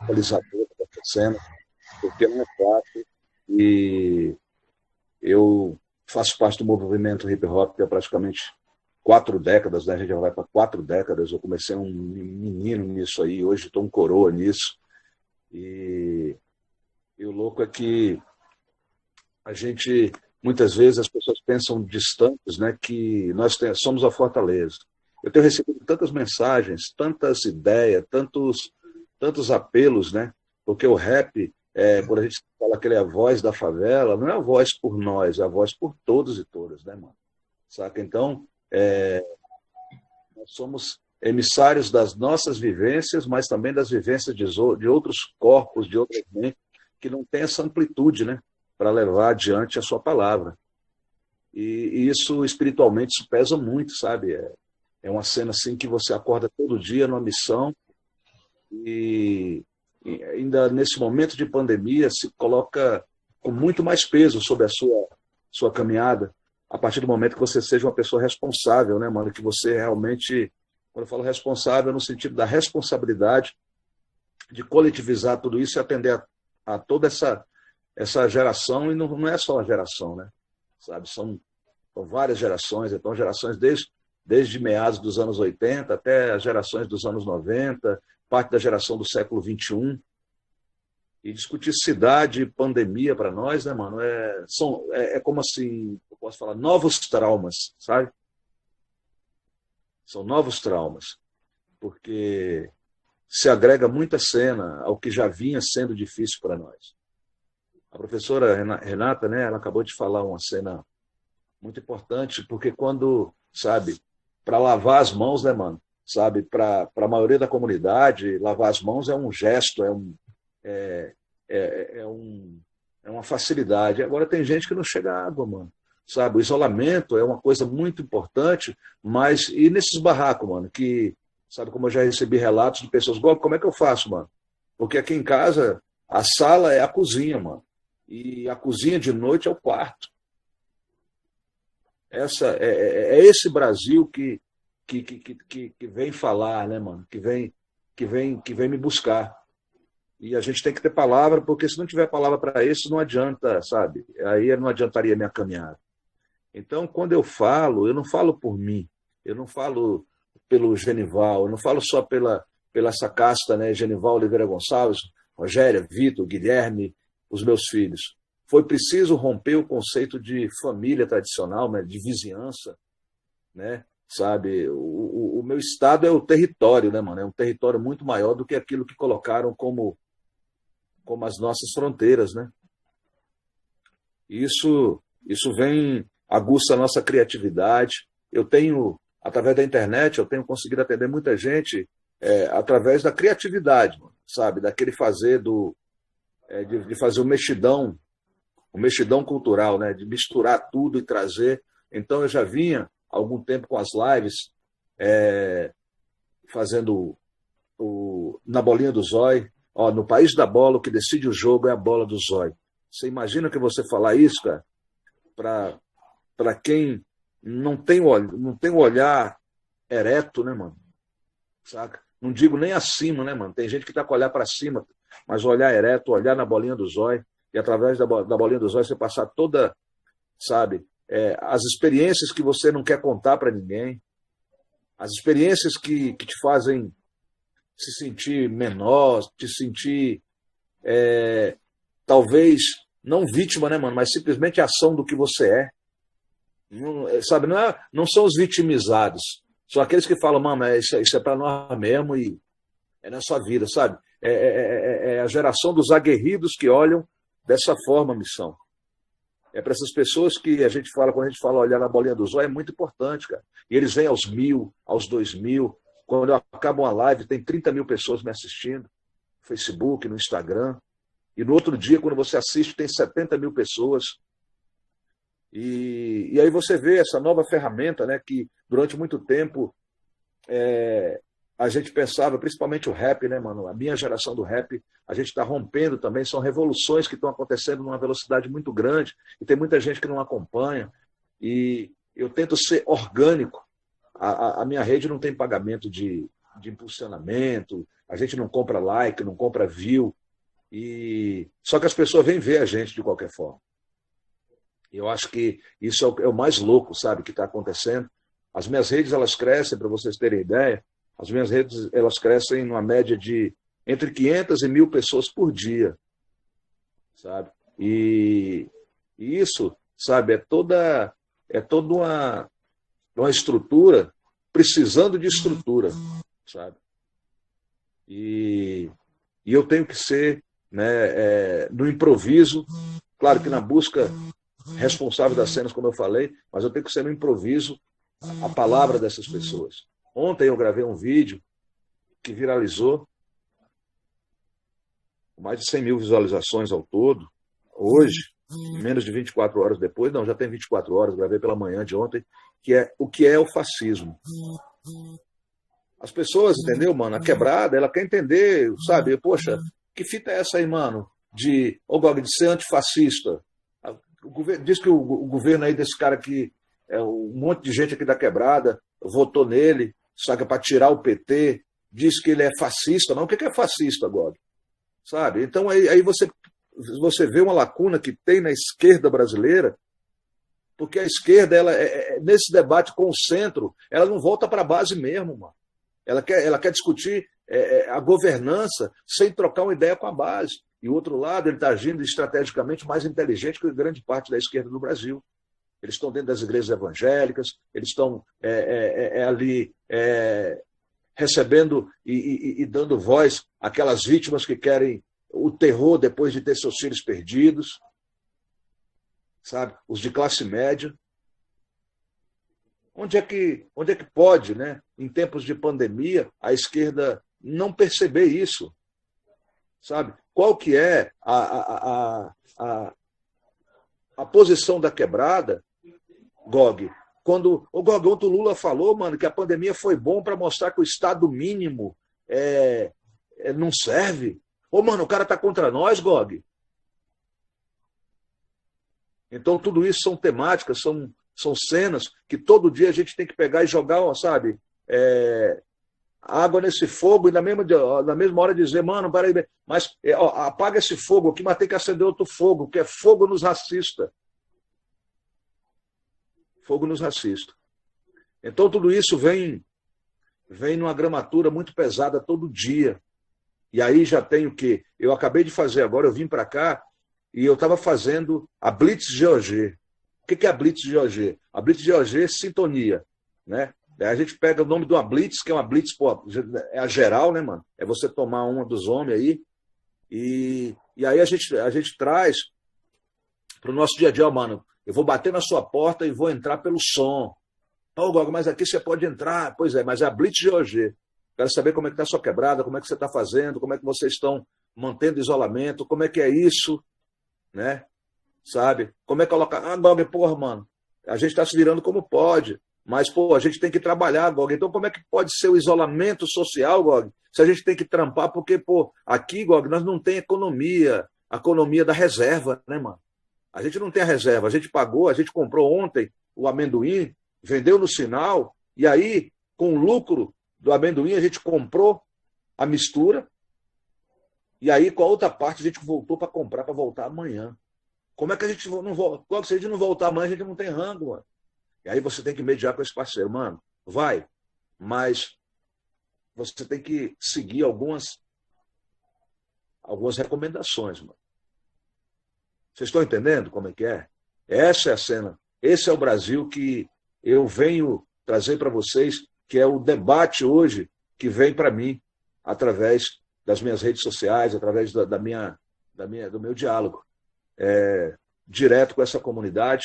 atualizador que está acontecendo, porque não é fácil. E eu faço parte do movimento hip hop há praticamente 4 décadas, né? A gente já vai para 4 décadas. Eu comecei um menino nisso aí, hoje estou um coroa nisso. E o louco é que a gente, muitas vezes, as pessoas pensam distantes, né, que nós somos a Fortaleza. Eu tenho recebido tantas mensagens, tantas ideias, tantos apelos, né, porque o rap, quando a gente fala que ele é a voz da favela, não é a voz por nós, é a voz por todos e todas, né, mano? Saca? Então, nós somos emissários das nossas vivências, mas também das vivências de outros corpos, de outras mentes, que não têm essa amplitude, né, para levar adiante a sua palavra. E isso, espiritualmente, isso pesa muito, sabe? É uma cena assim que você acorda todo dia numa missão e ainda nesse momento de pandemia se coloca com muito mais peso sobre a sua caminhada, a partir do momento que você seja uma pessoa responsável, né, mano? Que você realmente... Quando eu falo responsável, no sentido da responsabilidade de coletivizar tudo isso e atender a toda essa geração, e não é só uma geração, né? Sabe? São várias gerações, então gerações desde meados dos anos 80 até as gerações dos anos 90, parte da geração do século 21. E discutir cidade e pandemia para nós, né, mano, é como assim, eu posso falar, novos traumas, sabe? São novos traumas, porque se agrega muita cena ao que já vinha sendo difícil para nós. A professora Renata, né, ela acabou de falar uma cena muito importante, porque quando, sabe, para lavar as mãos, né, mano, sabe, para a maioria da comunidade, lavar as mãos é um gesto, é uma facilidade. Agora tem gente que não chega à água, mano. Sabe, o isolamento é uma coisa muito importante, mas e nesses barracos, mano, que, sabe, como eu já recebi relatos de pessoas, como é que eu faço, mano? Porque aqui em casa, a sala é a cozinha, mano, e a cozinha de noite é o quarto. É esse Brasil que vem falar, né, mano, que vem me buscar. E a gente tem que ter palavra, porque se não tiver palavra para isso, não adianta, sabe? Aí não adiantaria minha caminhada. Então, quando eu não falo por mim, eu não falo pelo Genival, eu não falo só pela essa casta, né, Genival Oliveira Gonçalves, Rogéria, Vitor, Guilherme, os meus filhos. Foi preciso romper o conceito de família tradicional, né, de vizinhança, né, sabe? O meu estado é o território, né, mano? É um território muito maior do que aquilo que colocaram como as nossas fronteiras, né? Isso vem, aguça a nossa criatividade. Eu tenho, através da internet, eu tenho conseguido atender muita gente através da criatividade, sabe? Daquele fazer de fazer o mexidão cultural, né? De misturar tudo e trazer. Então eu já vinha há algum tempo com as lives fazendo na bolinha do zóio. No país da bola, o que decide o jogo é a bola do zóio. Você imagina que você falar isso, cara, para quem não tem o olhar ereto, né, mano? Saca? Não digo nem acima, né, mano? Tem gente que tá com o olhar para cima, mas o olhar ereto, olhar na bolinha do zóio. e através da bolinha dos olhos você passar toda, sabe, as experiências que você não quer contar para ninguém, as experiências que te fazem se sentir menor, te sentir, talvez, não vítima, né, mano, mas simplesmente ação do que você é. Não, sabe, não são os vitimizados, são aqueles que falam, mano, isso é para nós mesmo e é na sua vida, sabe? É a geração dos aguerridos que olham dessa forma a missão. É para essas pessoas que a gente fala, quando a gente fala olhar na bolinha dos olhos, é muito importante, cara. E eles vêm aos 1.000, aos 2.000. Quando eu acabo uma live, tem 30 mil pessoas me assistindo, no Facebook, no Instagram. E no outro dia, quando você assiste, tem 70 mil pessoas. E aí você vê essa nova ferramenta, né, que durante muito tempo a gente pensava, principalmente o rap, né, mano? A minha geração do rap, a gente está rompendo também, são revoluções que estão acontecendo numa velocidade muito grande, e tem muita gente que não acompanha, e eu tento ser orgânico. A minha rede não tem pagamento de impulsionamento, a gente não compra like, não compra view, só que as pessoas vêm ver a gente de qualquer forma. Eu acho que isso é o mais louco, sabe, que está acontecendo. As minhas redes, elas crescem, para vocês terem ideia, as minhas redes, elas crescem numa média de entre 500 e 1.000 pessoas por dia, sabe? E isso, sabe, é toda uma estrutura precisando de estrutura, sabe? E eu tenho que ser, né, no improviso, claro que na busca responsável das cenas, como eu falei, mas eu tenho que ser no improviso a palavra dessas pessoas. Ontem eu gravei um vídeo que viralizou, com mais de 100 mil visualizações ao todo. Hoje, menos de 24 horas depois, não, já tem 24 horas, gravei pela manhã de ontem, que é o que é o fascismo. As pessoas, entendeu, mano? A quebrada, ela quer entender, sabe? Poxa, que fita é essa aí, mano? De ser antifascista. O governo, diz que o governo aí desse cara aqui, um monte de gente aqui da quebrada votou nele, sabe, para tirar o PT, diz que ele é fascista. Não, o que é fascista agora? Sabe? Então aí você vê uma lacuna que tem na esquerda brasileira, porque a esquerda, ela nesse debate com o centro, ela não volta para a base mesmo, mano. Ela quer discutir a governança sem trocar uma ideia com a base. E o outro lado, ele está agindo estrategicamente mais inteligente que grande parte da esquerda do Brasil. Eles estão dentro das igrejas evangélicas, eles estão ali recebendo e dando voz àquelas vítimas que querem o terror depois de ter seus filhos perdidos, sabe? Os de classe média. Onde é que pode, né, em tempos de pandemia, a esquerda não perceber isso? Sabe? Qual que é a posição da quebrada, Gog? Quando o Lula falou, mano, que a pandemia foi bom para mostrar que o Estado mínimo não serve. Ô, mano, o cara tá contra nós, Gog. Então, tudo isso são temáticas, são cenas que todo dia a gente tem que pegar e jogar, sabe, água nesse fogo e na mesma hora dizer, mano, peraí, mas apaga esse fogo aqui, mas tem que acender outro fogo, que é fogo nos racista. Fogo nos racista. Então, tudo isso vem numa gramatura muito pesada todo dia. E aí já tem o quê? Eu acabei de fazer agora, eu vim para cá e eu estava fazendo a Blitz GOG. O que é a Blitz GOG? A Blitz GOG é sintonia, né? A gente pega o nome de uma Blitz, que é uma Blitz, pô, é a geral, né, mano? É você tomar uma dos homens aí. E aí a gente traz para o nosso dia a dia, mano, eu vou bater na sua porta e vou entrar pelo som. Pô, Gogo, mas aqui você pode entrar. Pois é, mas é a Blitz GOG. Quero saber como é que está a sua quebrada, como é que você está fazendo, como é que vocês estão mantendo isolamento, como é que é isso, né? Sabe? Como é que coloca... Gog, porra, mano, a gente está se virando como pode, mas, pô, a gente tem que trabalhar, Gog. Então, como é que pode ser o isolamento social, Gog, se a gente tem que trampar? Porque, pô, aqui, Gog, nós não tem economia, a economia da reserva, né, mano? A gente não tem a reserva, a gente pagou, a gente comprou ontem o amendoim, vendeu no sinal, e aí, com o lucro do amendoim, a gente comprou a mistura E aí, com a outra parte, a gente voltou para comprar para voltar amanhã. Como é que a gente não volta? Se a gente não voltar amanhã, a gente não tem rango, mano. E aí você tem que mediar com esse parceiro. Mano, vai, mas você tem que seguir algumas recomendações, mano. Vocês estão entendendo como é que é? Essa é a cena. Esse é o Brasil que eu venho trazer para vocês, que é o debate hoje que vem para mim através das minhas redes sociais, através do meu diálogo direto com essa comunidade.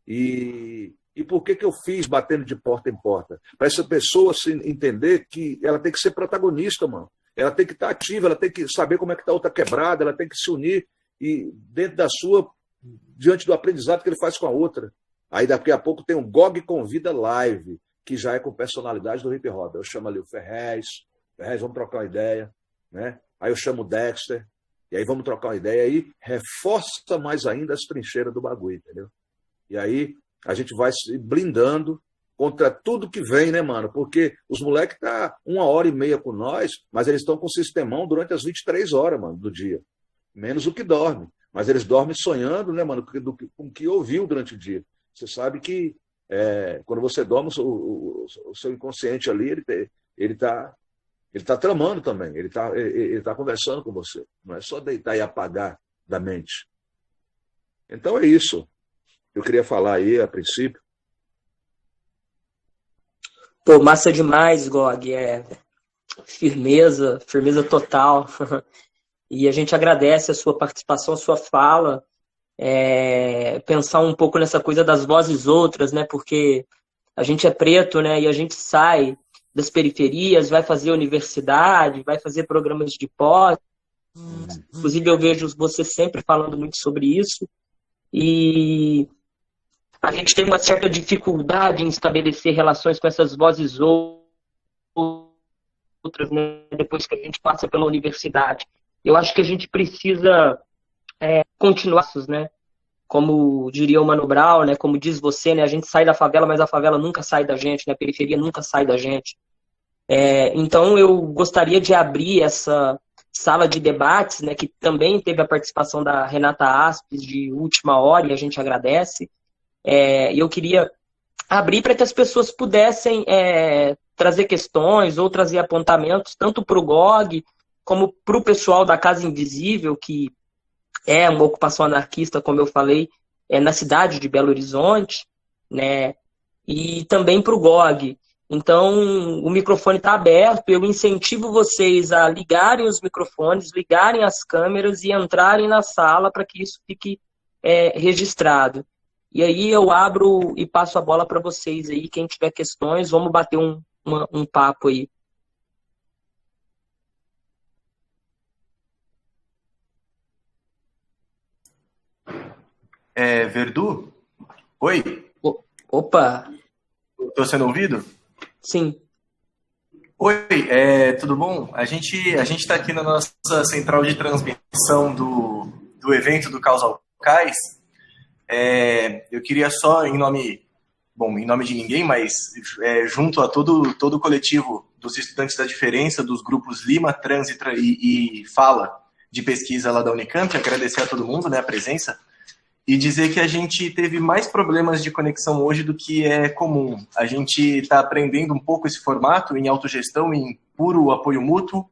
E por que eu fiz batendo de porta em porta? Para essa pessoa se entender que ela tem que ser protagonista, mano. Ela tem que estar ativa, ela tem que saber como é que está a outra quebrada, ela tem que se unir e dentro da sua, diante do aprendizado que ele faz com a outra. Aí daqui a pouco tem um GOG Convida Live, que já é com personalidade do hip hop. Eu chamo ali o Ferrez, vamos trocar uma ideia, né? Aí eu chamo o Dexter, e aí vamos trocar uma ideia, aí reforça mais ainda as trincheiras do bagulho, entendeu? E aí a gente vai se blindando contra tudo que vem, né, mano? Porque os moleques estão 1h30 com nós, mas eles estão com o sistemão durante as 23 horas, mano, do dia. Menos o que dorme. Mas eles dormem sonhando, né, mano, com o que ouviu durante o dia. Você sabe que quando você dorme, o seu inconsciente ali, ele tá tramando também, ele tá conversando com você. Não é só deitar e apagar da mente. Então é isso. Eu queria falar aí, a princípio. Pô, massa demais, Gog. Firmeza total. E a gente agradece a sua participação, a sua fala. Pensar um pouco nessa coisa das vozes outras, né? Porque a gente é preto, né? E a gente sai das periferias, vai fazer universidade, vai fazer programas de pós. Inclusive, eu vejo você sempre falando muito sobre isso. E a gente tem uma certa dificuldade em estabelecer relações com essas vozes outras, né? Depois que a gente passa pela universidade. Eu acho que a gente precisa continuar, né? Como diria o Mano Brown, né? Como diz você, né? A gente sai da favela, mas a favela nunca sai da gente, né? A periferia nunca sai da gente. Então eu gostaria de abrir essa sala de debates, né? Que também teve a participação da Renata Aspes de última hora, e a gente agradece. Eu queria abrir para que as pessoas pudessem trazer questões ou trazer apontamentos, tanto para o GOG, como para o pessoal da Casa Invisível, que é uma ocupação anarquista, como eu falei, na cidade de Belo Horizonte, né? E também para o GOG. Então, o microfone está aberto, eu incentivo vocês a ligarem os microfones, ligarem as câmeras e entrarem na sala para que isso fique registrado. E aí eu abro e passo a bola para vocês aí, quem tiver questões, vamos bater um papo aí. Verdu? Oi? Opa! Estou sendo ouvido? Sim. Oi, tudo bom? A gente está aqui na nossa central de transmissão do evento do Caos ao Cais. Eu queria só, em nome de ninguém, mas junto a todo o coletivo dos estudantes da diferença, dos grupos Lima, Trans e Fala de pesquisa lá da Unicamp, agradecer a todo mundo, né, a presença, e dizer que a gente teve mais problemas de conexão hoje do que é comum. A gente está aprendendo um pouco esse formato em autogestão, em puro apoio mútuo,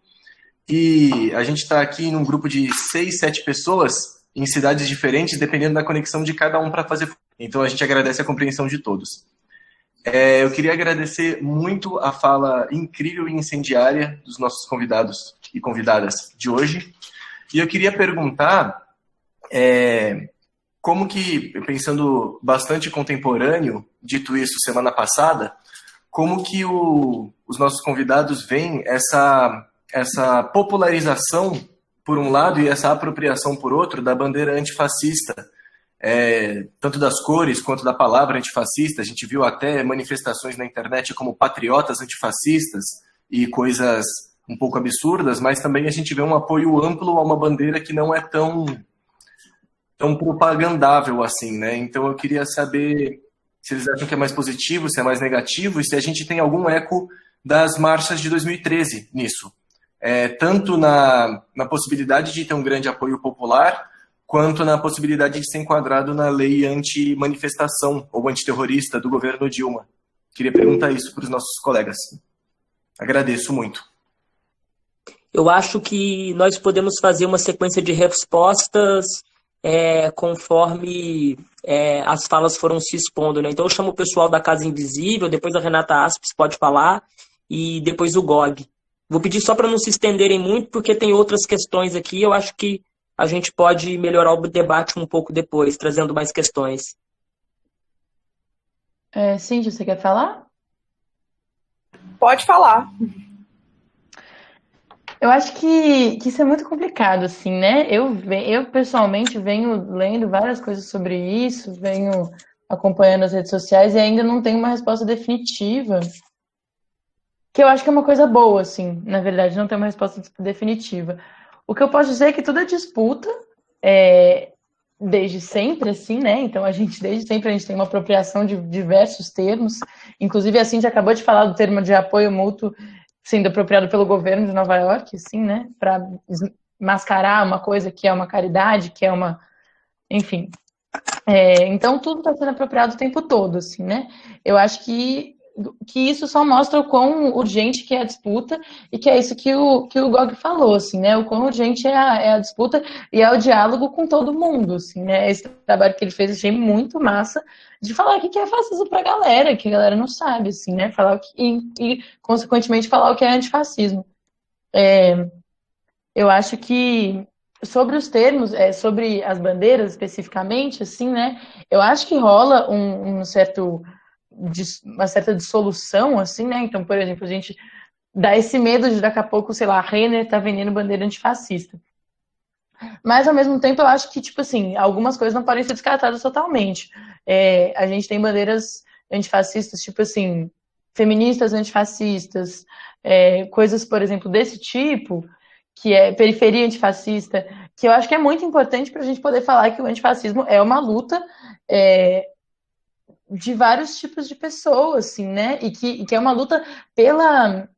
e a gente está aqui num grupo de 6, 7 pessoas em cidades diferentes, dependendo da conexão de cada um para fazer. Então a gente agradece a compreensão de todos. Eu queria agradecer muito a fala incrível e incendiária dos nossos convidados e convidadas de hoje. E eu queria perguntar como que, pensando bastante contemporâneo, dito isso semana passada, como que os nossos convidados veem essa popularização, por um lado, e essa apropriação, por outro, da bandeira antifascista, tanto das cores quanto da palavra antifascista. A gente viu até manifestações na internet como patriotas antifascistas e coisas um pouco absurdas, mas também a gente vê um apoio amplo a uma bandeira que não é tão propagandável assim, né? Então eu queria saber se eles acham que é mais positivo, se é mais negativo, e se a gente tem algum eco das marchas de 2013 nisso. tanto na possibilidade de ter um grande apoio popular, quanto na possibilidade de ser enquadrado na lei anti-manifestação ou antiterrorista do governo Dilma. Queria perguntar isso para os nossos colegas. Agradeço muito. Eu acho que nós podemos fazer uma sequência de respostas conforme as falas foram se expondo, né? Então eu chamo o pessoal da Casa Invisível, depois a Renata Aspes pode falar, e depois o Gog. Vou pedir só para não se estenderem muito, porque tem outras questões aqui, eu acho que a gente pode melhorar o debate um pouco depois, trazendo mais questões. Cíntia, você quer falar? Pode falar. Eu acho que isso é muito complicado, assim, né? Eu pessoalmente venho lendo várias coisas sobre isso, venho acompanhando as redes sociais e ainda não tenho uma resposta definitiva, que eu acho que é uma coisa boa, assim, na verdade, não tem uma resposta definitiva. O que eu posso dizer é que tudo é disputa, desde sempre, assim, né? Então, desde sempre, a gente tem uma apropriação de diversos termos, inclusive a Cíntia acabou de falar do termo de apoio mútuo sendo apropriado pelo governo de Nova York, assim, né? Para mascarar uma coisa que é uma caridade, que é uma... Enfim. Então, tudo está sendo apropriado o tempo todo, assim, né? Eu acho que isso só mostra o quão urgente que é a disputa e que é isso que o Gog falou, assim, né? O quão urgente é a disputa e é o diálogo com todo mundo, assim, né? Esse trabalho que ele fez, achei muito massa de falar o que é fascismo pra galera, que a galera não sabe, assim, né? Falar e consequentemente, falar o que é antifascismo. Eu acho que sobre os termos, sobre as bandeiras especificamente, assim, né? Eu acho que rola uma certa dissolução, assim, né? Então, por exemplo, a gente dá esse medo de daqui a pouco, sei lá, a Renner tá vendendo bandeira antifascista. Mas, ao mesmo tempo, eu acho que, tipo assim, algumas coisas não podem ser descartadas totalmente. A gente tem bandeiras antifascistas, tipo assim, feministas antifascistas, coisas, por exemplo, desse tipo, que é periferia antifascista, que eu acho que é muito importante para a gente poder falar que o antifascismo é uma luta de vários tipos de pessoas, assim, né? E que é uma luta pela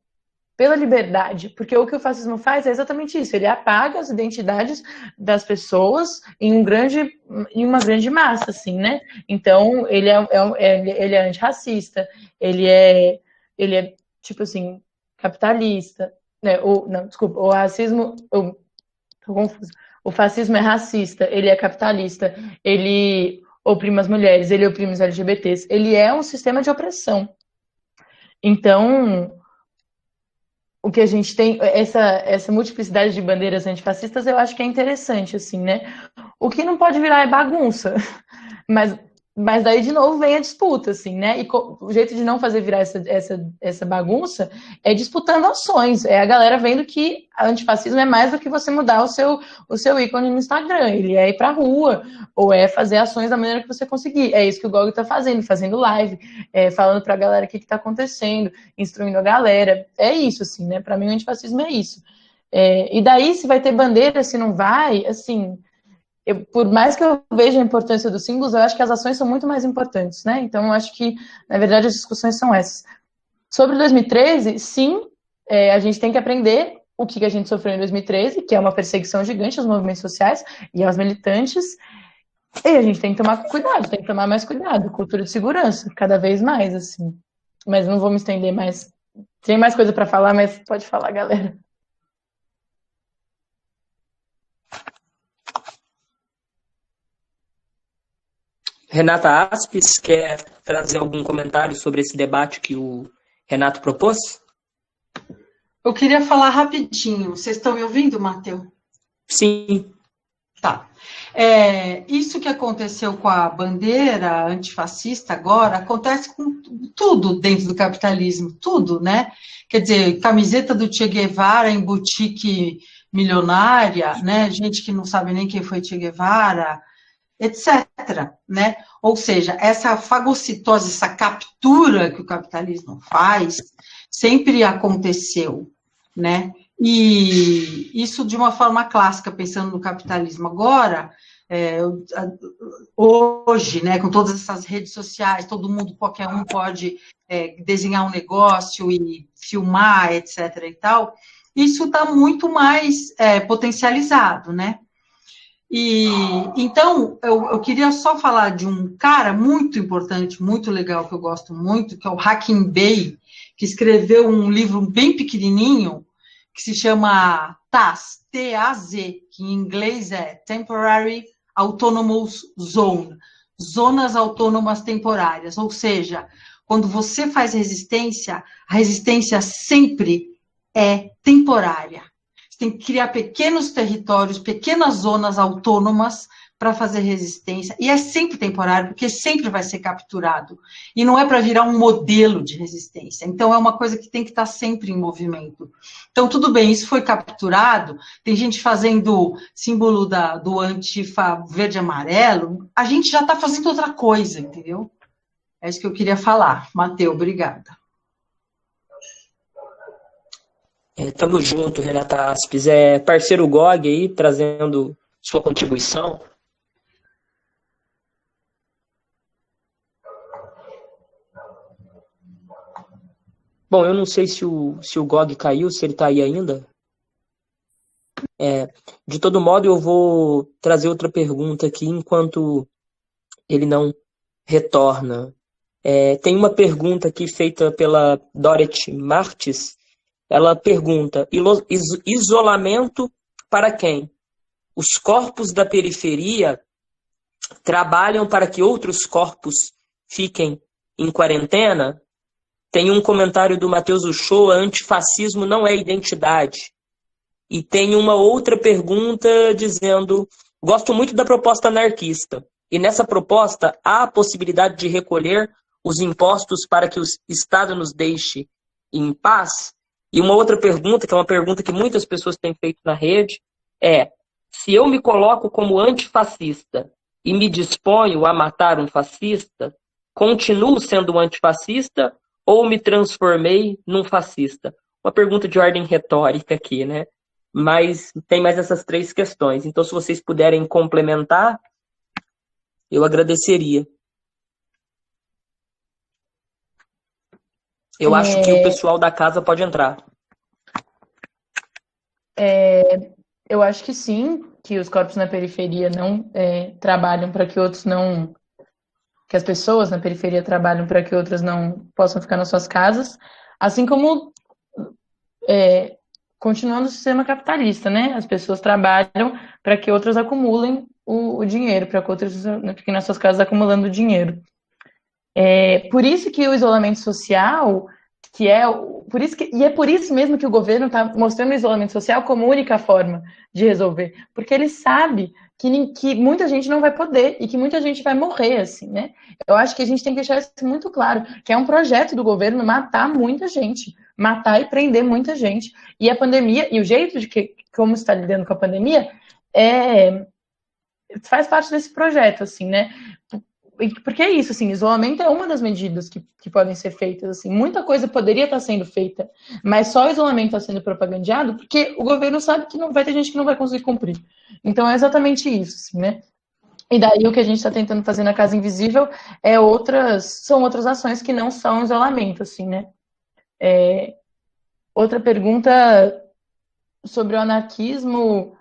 liberdade, porque o que o fascismo faz é exatamente isso, ele apaga as identidades das pessoas em uma grande massa, assim, né? Então, ele é antirracista, ele é, tipo assim, capitalista, né? Desculpa, o racismo, tô confusa. O fascismo é racista, ele é capitalista, ele oprime as mulheres, ele oprime os LGBTs, ele é um sistema de opressão. Então, o que a gente tem, essa multiplicidade de bandeiras antifascistas, eu acho que é interessante, assim, né? O que não pode virar é bagunça, mas daí, de novo, vem a disputa, assim, né? E o jeito de não fazer virar essa bagunça é disputando ações. É a galera vendo que antifascismo é mais do que você mudar o seu ícone no Instagram. Ele é ir pra rua, ou é fazer ações da maneira que você conseguir. É isso que o Gog tá fazendo live, falando pra galera o que tá acontecendo, instruindo a galera. É isso, assim, né? Pra mim, o antifascismo é isso. E daí, se vai ter bandeira, se não vai, assim... por mais que eu veja a importância dos símbolos, eu acho que as ações são muito mais importantes, né? Então, eu acho que, na verdade, as discussões são essas. Sobre 2013, sim, a gente tem que aprender o que a gente sofreu em 2013, que é uma perseguição gigante aos movimentos sociais e aos militantes, e a gente tem que tomar cuidado, tem que tomar mais cuidado, cultura de segurança, cada vez mais, assim. Mas não vou me estender mais. Tem mais coisa para falar, mas pode falar, galera. Renata Aspes, quer trazer algum comentário sobre esse debate que o Renato propôs? Eu queria falar rapidinho. Vocês estão me ouvindo, Matheus? Sim. Tá. Isso que aconteceu com a bandeira antifascista agora, acontece com tudo dentro do capitalismo, tudo, né? Quer dizer, camiseta do Che Guevara em boutique milionária, né? Gente que não sabe nem quem foi Che Guevara, etc., né? Ou seja, essa fagocitose, essa captura que o capitalismo faz, sempre aconteceu, né? E isso de uma forma clássica, pensando no capitalismo agora, hoje, né, com todas essas redes sociais, todo mundo, qualquer um pode desenhar um negócio e filmar, etc. e tal, isso está muito mais potencializado, né? E então eu queria só falar de um cara muito importante, muito legal, que eu gosto muito, que é o Hakim Bey, que escreveu um livro bem pequenininho que se chama TAZ, T-A-Z, que em inglês é Temporary Autonomous Zone, zonas autônomas temporárias, ou seja, quando você faz resistência, a resistência sempre é temporária. Você tem que criar pequenos territórios, pequenas zonas autônomas para fazer resistência, e é sempre temporário, porque sempre vai ser capturado, e não é para virar um modelo de resistência, então é uma coisa que tem que estar sempre em movimento. Então, tudo bem, isso foi capturado, tem gente fazendo símbolo do Antifa verde e amarelo, a gente já está fazendo outra coisa, entendeu? É isso que eu queria falar. Mateu, obrigada. Tamo junto, Renata Aspes. Parceiro GOG aí, trazendo sua contribuição. Bom, eu não sei se o GOG caiu, se ele está aí ainda. De todo modo, eu vou trazer outra pergunta aqui enquanto ele não retorna. Tem uma pergunta aqui feita pela Dorothy Martes. Ela pergunta: isolamento para quem? Os corpos da periferia trabalham para que outros corpos fiquem em quarentena? Tem um comentário do Matheus Uchoa: antifascismo não é identidade. E tem uma outra pergunta dizendo: gosto muito da proposta anarquista. E nessa proposta há a possibilidade de recolher os impostos para que o Estado nos deixe em paz? E uma outra pergunta, que é uma pergunta que muitas pessoas têm feito na rede, é: se eu me coloco como antifascista e me disponho a matar um fascista, continuo sendo um antifascista ou me transformei num fascista? Uma pergunta de ordem retórica aqui, né? Mas tem mais essas três questões. Então, se vocês puderem complementar, eu agradeceria. Eu acho que o pessoal da casa pode entrar. Eu acho que sim, que os corpos na periferia não trabalham para que outros não... que as pessoas na periferia trabalham para que outras não possam ficar nas suas casas, assim como continuando o sistema capitalista, né? As pessoas trabalham para que outras acumulem o dinheiro, para que outras fiquem nas suas casas acumulando dinheiro. Por isso que o isolamento social, e é por isso mesmo que o governo está mostrando o isolamento social como única forma de resolver, porque ele sabe que muita gente não vai poder e que muita gente vai morrer, assim, né? Eu acho que a gente tem que deixar isso muito claro, que é um projeto do governo matar muita gente, matar e prender muita gente. E a pandemia, e o jeito de como está lidando com a pandemia, faz parte desse projeto, assim, né? Porque é isso, assim, isolamento é uma das medidas que podem ser feitas, assim, muita coisa poderia estar sendo feita, mas só o isolamento está sendo propagandeado porque o governo sabe que não vai ter gente que não vai conseguir cumprir. Então é exatamente isso, assim, né? E daí o que a gente está tentando fazer na Casa Invisível são outras ações que não são isolamento, assim, né? Outra pergunta sobre o anarquismo.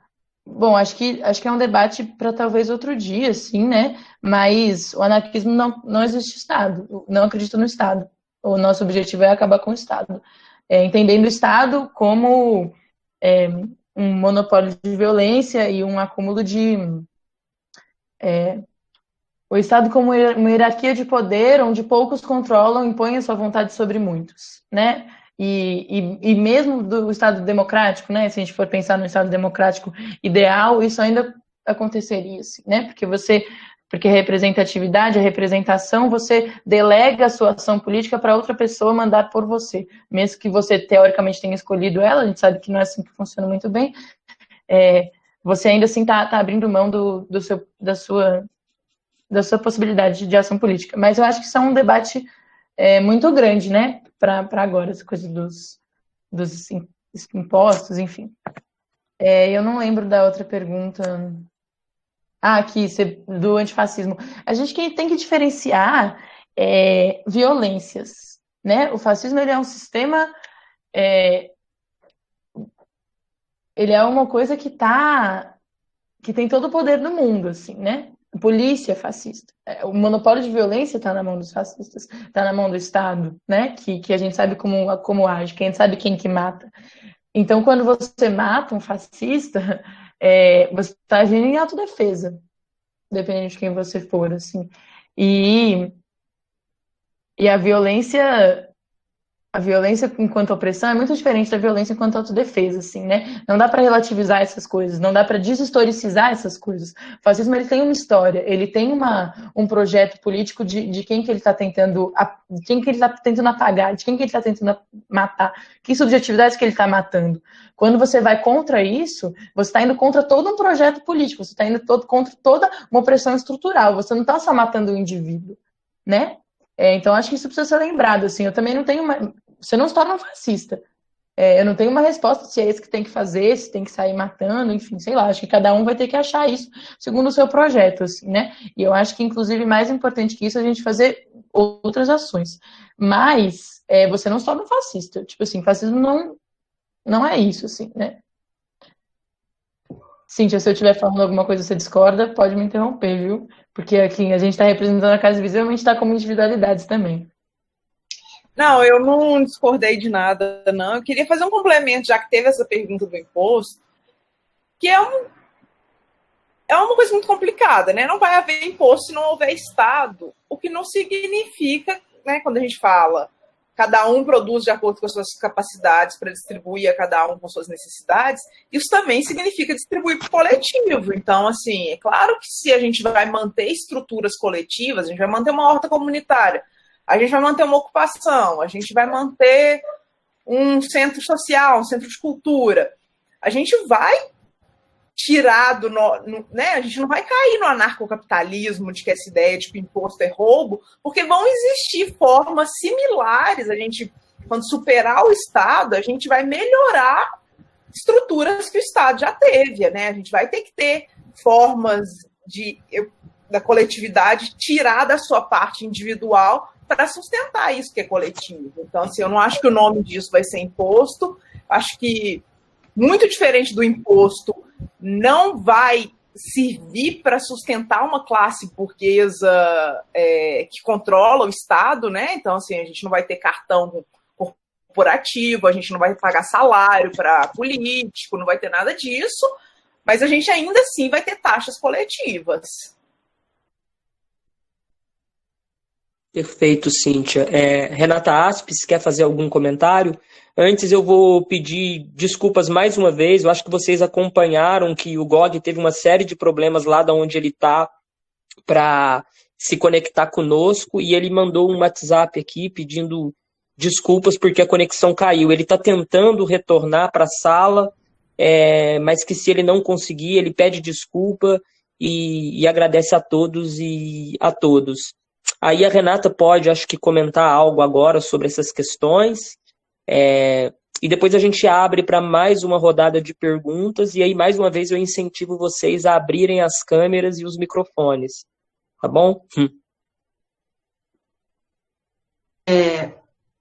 Bom, acho que é um debate para talvez outro dia, assim, né? Mas o anarquismo não existe Estado, não acredito no Estado. O nosso objetivo é acabar com o Estado. Entendendo o Estado como um monopólio de violência e um acúmulo de... o Estado como uma hierarquia de poder onde poucos controlam e impõem a sua vontade sobre muitos, né? E mesmo do Estado democrático, né? Se a gente for pensar no Estado democrático ideal, isso ainda aconteceria, assim, né? Porque a representatividade, a representação, você delega a sua ação política para outra pessoa mandar por você. Mesmo que você, teoricamente, tenha escolhido ela, a gente sabe que não é assim que funciona muito bem, você ainda assim está abrindo mão da sua possibilidade de ação política. Mas eu acho que isso é um debate muito grande, né? Para agora, essa coisa dos impostos, enfim. Eu não lembro da outra pergunta. Aqui, do antifascismo. A gente tem que diferenciar violências, né? O fascismo ele é um sistema ele é uma coisa que tem todo o poder do mundo, assim, né? A polícia é fascista. O monopólio de violência está na mão dos fascistas, está na mão do Estado, né? Que a gente sabe como age, que a gente sabe quem que mata. Então, quando você mata um fascista, você está agindo em autodefesa, dependendo de quem você for, assim. E a violência enquanto opressão é muito diferente da violência enquanto autodefesa, assim, né? Não dá para relativizar essas coisas, não dá para deshistoricizar essas coisas. O fascismo, ele tem uma história, ele tem um projeto político de quem que ele está tentando apagar, de quem que ele está tentando matar, que subjetividades que ele está matando. Quando você vai contra isso, você está indo contra todo um projeto político, você está indo contra toda uma opressão estrutural, você não está só matando o indivíduo, né? Então, acho que isso precisa ser lembrado, assim, eu também não tenho você não se torna um fascista. Eu não tenho uma resposta se é esse que tem que fazer, se tem que sair matando, enfim, sei lá, acho que cada um vai ter que achar isso segundo o seu projeto, assim, né? E eu acho que, inclusive, mais importante que isso é a gente fazer outras ações. Mas você não se torna um fascista. Tipo assim, fascismo não é isso, assim, né? Cíntia, se eu estiver falando alguma coisa que você discorda, pode me interromper, viu? Porque aqui a gente está representando a casa visivelmente está como individualidades também. Não, eu não discordei de nada, não. Eu queria fazer um complemento, já que teve essa pergunta do imposto, que é uma coisa muito complicada, né? Não vai haver imposto se não houver Estado, o que não significa, né, quando a gente fala cada um produz de acordo com as suas capacidades para distribuir a cada um com suas necessidades, isso também significa distribuir para o coletivo. Então, assim, é claro que se a gente vai manter estruturas coletivas, a gente vai manter uma horta comunitária, a gente vai manter uma ocupação, a gente vai manter um centro social, um centro de cultura, a gente vai tirar né? A gente não vai cair no anarcocapitalismo de que essa ideia de que imposto é roubo, porque vão existir formas similares. A gente, quando superar o Estado, a gente vai melhorar estruturas que o Estado já teve, né? A gente vai ter que ter formas da coletividade tirar da sua parte individual para sustentar isso que é coletivo. Então, assim, eu não acho que o nome disso vai ser imposto. Acho que, muito diferente do imposto, não vai servir para sustentar uma classe burguesa que controla o Estado, né? Então, assim, a gente não vai ter cartão corporativo, a gente não vai pagar salário para político, não vai ter nada disso, mas a gente ainda assim vai ter taxas coletivas. Perfeito, Cíntia. Renata Aspes, quer fazer algum comentário? Antes eu vou pedir desculpas mais uma vez. Eu acho que vocês acompanharam que o GOG teve uma série de problemas lá de onde ele está para se conectar conosco, e ele mandou um WhatsApp aqui pedindo desculpas porque a conexão caiu. Ele está tentando retornar para a sala, mas que se ele não conseguir, ele pede desculpa e agradece a todos e a todos. Aí a Renata pode, acho que, comentar algo agora sobre essas questões, e depois a gente abre para mais uma rodada de perguntas, e aí, mais uma vez, eu incentivo vocês a abrirem as câmeras e os microfones, tá bom?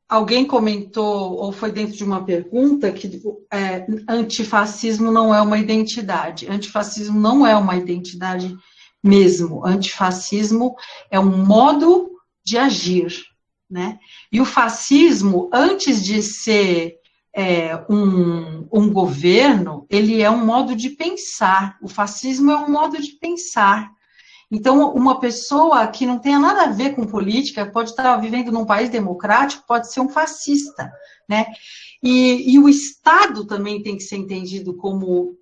Alguém comentou, ou foi dentro de uma pergunta, que antifascismo não é uma identidade. Antifascismo não é uma identidade mesmo. Antifascismo é um modo de agir, né? E o fascismo, antes de ser um governo, ele é um modo de pensar. O fascismo é um modo de pensar. Então, uma pessoa que não tenha nada a ver com política pode estar vivendo num país democrático, pode ser um fascista, né? E o Estado também tem que ser entendido como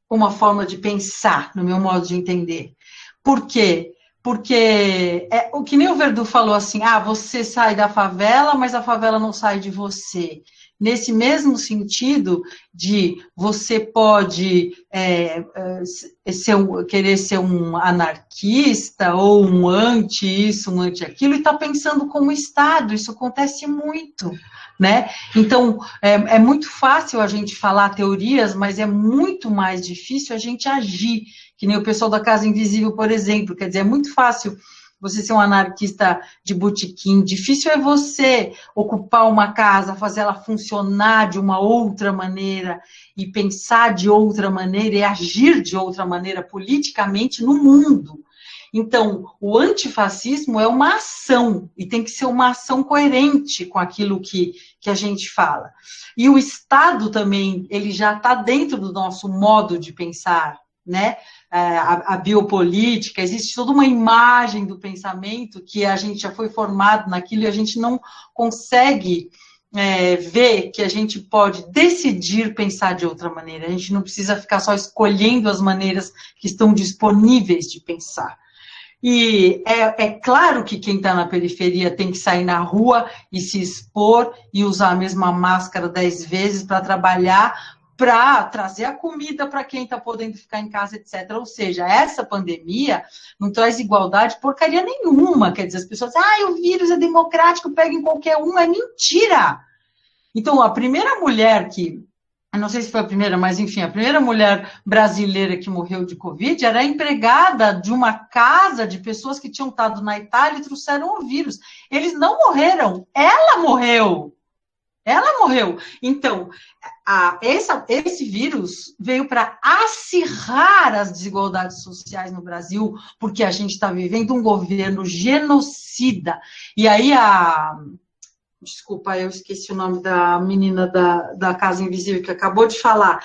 uma forma de pensar, no meu modo de entender. Por quê? Porque o que nem o Verdu falou assim, você sai da favela, mas a favela não sai de você. Nesse mesmo sentido de você pode querer ser um anarquista ou um anti-isso, um anti-aquilo, e está pensando como Estado, isso acontece muito, né? Então, é muito fácil a gente falar teorias, mas é muito mais difícil a gente agir, que nem o pessoal da Casa Invisível, por exemplo, quer dizer, é muito fácil você ser um anarquista de botequim, difícil é você ocupar uma casa, fazer ela funcionar de uma outra maneira e pensar de outra maneira e agir de outra maneira politicamente no mundo. Então, o antifascismo é uma ação, e tem que ser uma ação coerente com aquilo que a gente fala. E o Estado também, ele já está dentro do nosso modo de pensar, né? A biopolítica, existe toda uma imagem do pensamento que a gente já foi formado naquilo e a gente não consegue ver que a gente pode decidir pensar de outra maneira. A gente não precisa ficar só escolhendo as maneiras que estão disponíveis de pensar. E é claro que quem está na periferia tem que sair na rua e se expor e usar a mesma máscara 10 vezes para trabalhar, para trazer a comida para quem está podendo ficar em casa, etc. Ou seja, essa pandemia não traz igualdade porcaria nenhuma. Quer dizer, as pessoas dizem, o vírus é democrático, pega em qualquer um, é mentira. Então, a primeira mulher que... Eu não sei se foi a primeira, mas enfim, a primeira mulher brasileira que morreu de Covid era empregada de uma casa de pessoas que tinham estado na Itália e trouxeram o vírus. Eles não morreram, ela morreu. Ela morreu. Então, esse vírus veio para acirrar as desigualdades sociais no Brasil, porque a gente está vivendo um governo genocida. E aí Desculpa, eu esqueci o nome da menina da Casa Invisível que acabou de falar.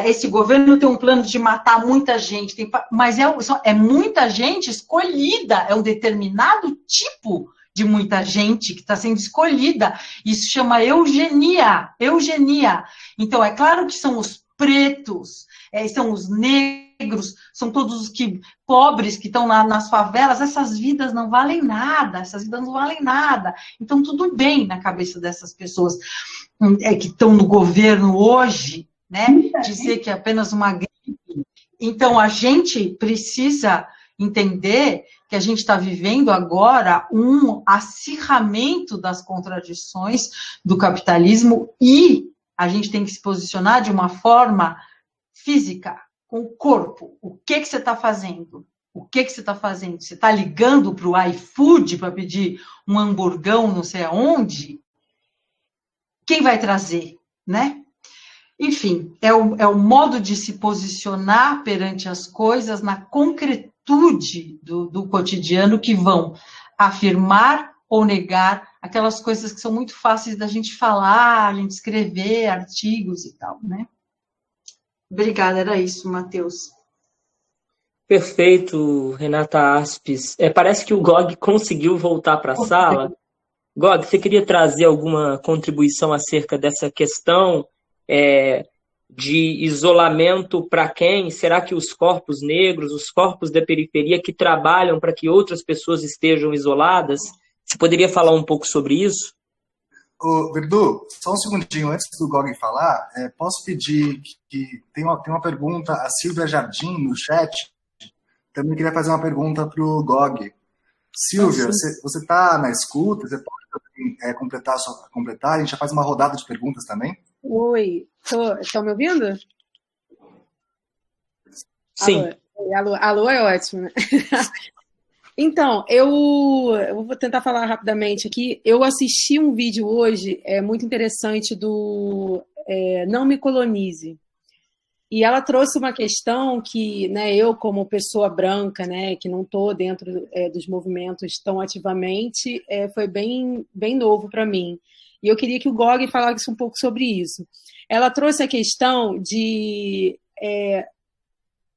Esse governo tem um plano de matar muita gente, mas é muita gente escolhida, é um determinado tipo de muita gente que está sendo escolhida. Isso chama eugenia. Então, é claro que são os pretos, são os negros, são todos os pobres que estão nas favelas, essas vidas não valem nada, Então, tudo bem na cabeça dessas pessoas que estão no governo hoje, né, dizer que é apenas uma gripe. Então, a gente precisa entender que a gente está vivendo agora um acirramento das contradições do capitalismo e a gente tem que se posicionar de uma forma física, com o corpo. O que você está fazendo? Você está ligando para o iFood para pedir um hamburgão não sei aonde? Quem vai trazer, né? Enfim, é o modo de se posicionar perante as coisas na concretude do cotidiano que vão afirmar ou negar aquelas coisas que são muito fáceis da gente falar, a gente escrever artigos e tal, né? Obrigada, era isso, Matheus. Perfeito, Renata Aspes. Parece que o Gog conseguiu voltar para a sala. Gog, você queria trazer alguma contribuição acerca dessa questão de isolamento para quem? Será que os corpos negros, os corpos da periferia que trabalham para que outras pessoas estejam isoladas? Você poderia falar um pouco sobre isso? Ô, Verdu, só um segundinho antes do Gog falar, posso pedir que tem uma pergunta, a Silvia Jardim no chat também queria fazer uma pergunta para o Gog. Silvia, você está na escuta? Você pode completar? A gente já faz uma rodada de perguntas também? Oi, estão me ouvindo? Sim. Alô é ótimo, né? Então, eu vou tentar falar rapidamente aqui. Eu assisti um vídeo hoje muito interessante do Não Me Colonize. E ela trouxe uma questão que, né, eu, como pessoa branca, né, que não estou dentro dos movimentos tão ativamente, foi bem, bem novo para mim. E eu queria que o Gog falasse um pouco sobre isso. Ela trouxe a questão de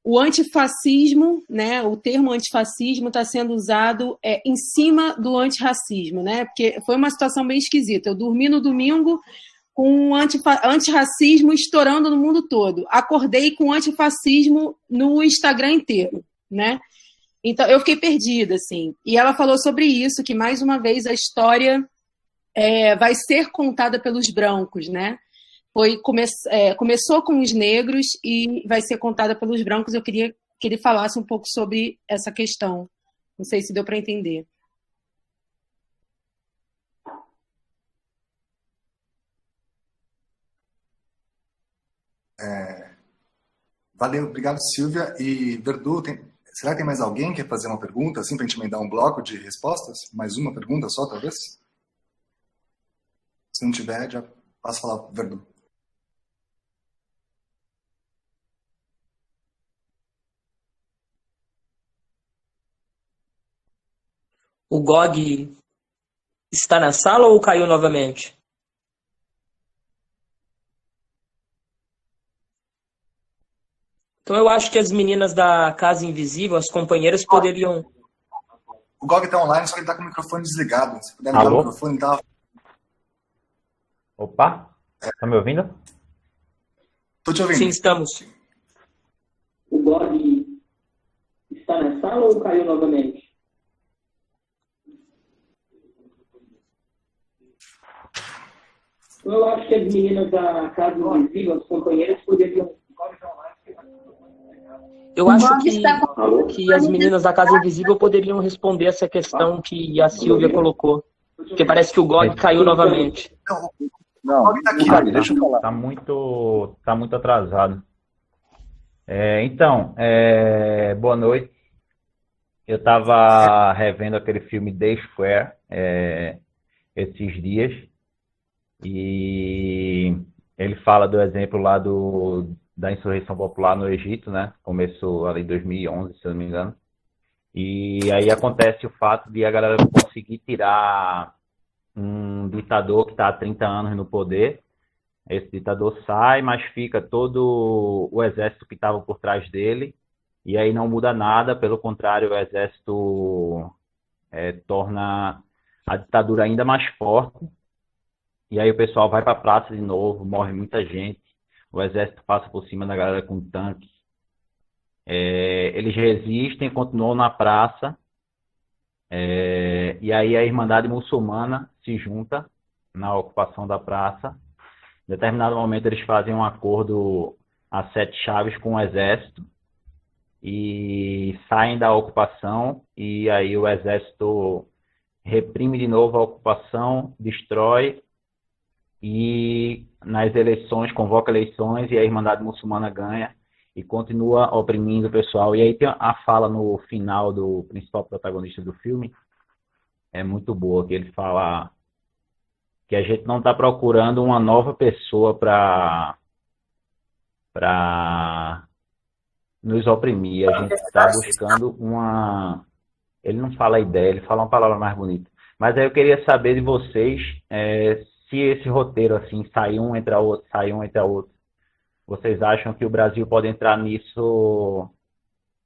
o antifascismo, né, o termo antifascismo está sendo usado em cima do antirracismo, né, porque foi uma situação bem esquisita. Eu dormi no domingo com antirracismo estourando no mundo todo. Acordei com antifascismo no Instagram inteiro, né? Então, eu fiquei perdida, assim. E ela falou sobre isso, que, mais uma vez, a história vai ser contada pelos brancos, né? Começou com os negros e vai ser contada pelos brancos. Eu queria que ele falasse um pouco sobre essa questão. Não sei se deu para entender. Valeu, obrigado, Silvia. E, Verdu, Será que tem mais alguém que quer fazer uma pergunta, assim, para a gente emendar um bloco de respostas? Mais uma pergunta só, talvez? Se não tiver, já passo a falar para o Verdu. O Gog está na sala ou caiu novamente? Então eu acho que as meninas da Casa Invisível, as companheiras, poderiam... O Gog está online, só que ele está com o microfone desligado. Se puder ligar o microfone, ele tá... Opa, tá me ouvindo? Tô te ouvindo. Sim, estamos. O Gog está na sala ou caiu novamente? Eu acho que as meninas da Casa Invisível, as companheiras, poderiam... Eu acho que as meninas da Casa Invisível poderiam responder essa questão que a Silvia colocou. Porque parece que o Gog caiu novamente. Não, deixa eu falar. Tá muito atrasado. Boa noite. Eu estava revendo aquele filme The Square esses dias. E ele fala do exemplo lá da insurreição popular no Egito, né? Começou ali em 2011, se eu não me engano. E aí acontece o fato de a galera conseguir tirar um ditador que está há 30 anos no poder. Esse ditador sai, mas fica todo o exército que estava por trás dele. E aí não muda nada, pelo contrário, o exército torna a ditadura ainda mais forte. E aí o pessoal vai para a praça de novo, morre muita gente. O exército passa por cima da galera com tanque. Eles resistem, continuam na praça. E aí a Irmandade Muçulmana se junta na ocupação da praça. Em determinado momento eles fazem um acordo a 7 chaves com o exército e saem da ocupação. E aí o exército reprime de novo a ocupação, destrói. E nas eleições, convoca eleições e a Irmandade Muçulmana ganha e continua oprimindo o pessoal. E aí tem a fala no final do principal protagonista do filme, é muito boa, que ele fala que a gente não está procurando uma nova pessoa para nos oprimir, a gente está buscando uma... Ele não fala ideia, ele fala uma palavra mais bonita. Mas aí eu queria saber de vocês... se esse roteiro, assim, sai um, entra outro, sai um, entra outro, vocês acham que o Brasil pode entrar nisso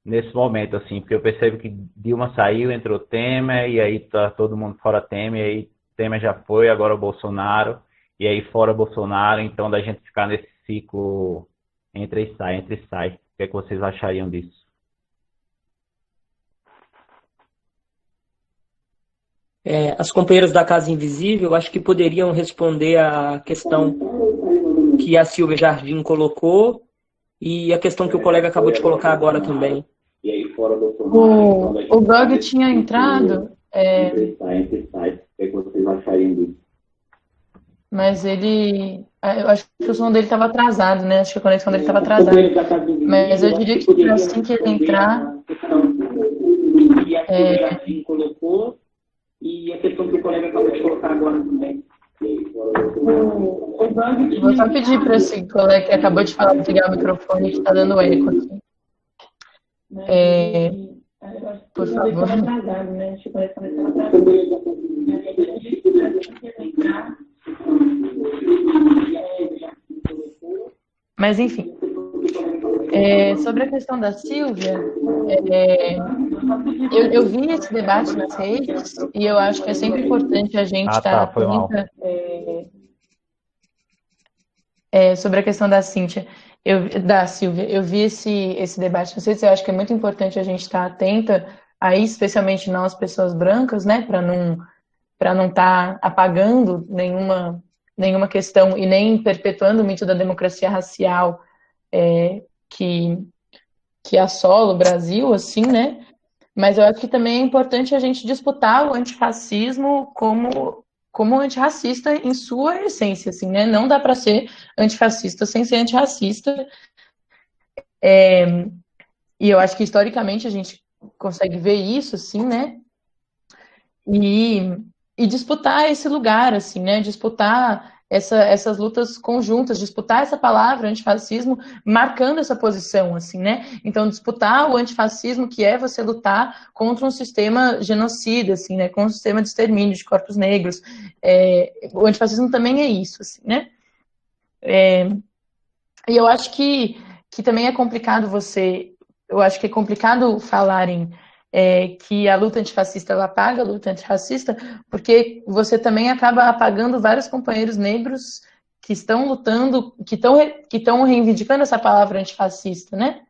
nesse momento, assim? Porque eu percebo que Dilma saiu, entrou Temer, e aí tá todo mundo fora Temer, e aí Temer já foi, agora o Bolsonaro, e aí fora Bolsonaro, então da gente ficar nesse ciclo entra e sai, entra e sai. O que é que vocês achariam disso? As companheiras da Casa Invisível, acho que poderiam responder a questão que a Silvia Jardim colocou e a questão que o colega acabou de colocar agora também. O Gog tinha entrado, mas ele... Eu acho que o som dele estava atrasado, né? Acho que a conexão dele estava atrasada. Mas eu diria que assim que ele entrar... E a questão que o colega acabou de colocar agora também. Vou só pedir para esse colega que acabou de falar de ligar o microfone que está dando eco aqui. Por favor. Mas, enfim. Sobre a questão da Silvia, eu vi esse debate nas redes e eu acho que é sempre importante a gente estar atenta sobre a questão da Silvia. Eu vi esse debate nas redes, eu acho que é muito importante a gente estar atenta aí, especialmente nós, pessoas brancas, né, para não estar apagando nenhuma questão e nem perpetuando o mito da democracia racial que assola o Brasil, assim, né? Mas eu acho que também é importante a gente disputar o antirracismo como antirracista em sua essência, assim, né? Não dá para ser antifascista sem ser antirracista. E eu acho que historicamente a gente consegue ver isso, assim, né? E disputar esse lugar, assim, né? Disputar essas lutas conjuntas, disputar essa palavra antifascismo, marcando essa posição, assim, né? Então, disputar o antifascismo, que é você lutar contra um sistema genocida, assim, né? Contra um sistema de extermínio de corpos negros. O antifascismo também é isso, assim, né? E eu acho que também é complicado eu acho que é complicado falarem que a luta antifascista ela apaga a luta antirracista, porque você também acaba apagando vários companheiros negros que estão lutando, que estão reivindicando essa palavra antifascista, né?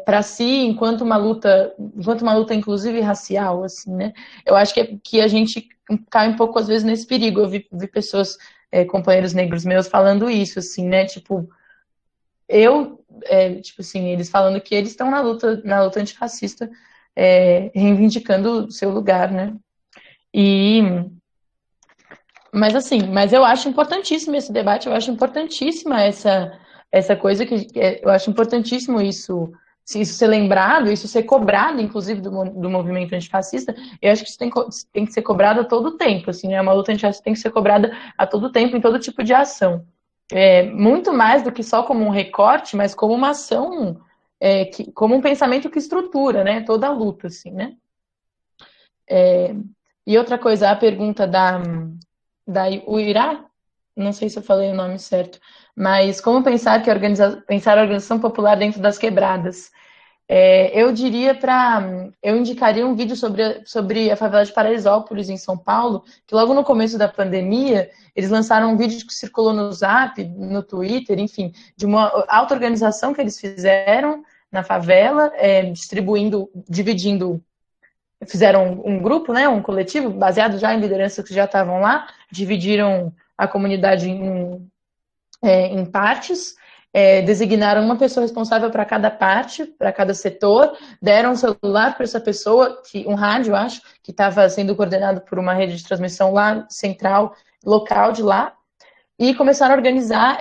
Para si, enquanto uma luta inclusive racial, assim, né? Eu acho que a gente cai um pouco às vezes nesse perigo. Eu vi pessoas, companheiros negros meus falando isso, assim, né? Tipo, tipo assim, eles falando que eles estão na luta antifascista, reivindicando o seu lugar, né? Mas eu acho importantíssimo esse debate, eu acho importantíssima essa coisa eu acho importantíssimo isso ser lembrado, isso ser cobrado, inclusive, do movimento antifascista. Eu acho que isso tem que ser cobrado a todo tempo, assim, né? Uma luta antifascista tem que ser cobrada a todo tempo, em todo tipo de ação. Muito mais do que só como um recorte, mas como uma ação, como um pensamento que estrutura, né, toda a luta, assim, né? E outra coisa, a pergunta da Uirá, não sei se eu falei o nome certo, mas como pensar pensar a organização popular dentro das quebradas? Eu indicaria um vídeo sobre a favela de Paraisópolis, em São Paulo, que logo no começo da pandemia, eles lançaram um vídeo que circulou no Zap, no Twitter, enfim, de uma auto-organização que eles fizeram na favela, fizeram um grupo, né, um coletivo, baseado já em lideranças que já estavam lá, dividiram a comunidade em partes, designaram uma pessoa responsável para cada parte, para cada setor, deram um celular para essa pessoa, um rádio, acho, que estava sendo coordenado por uma rede de transmissão lá, central, local de lá, e começaram a organizar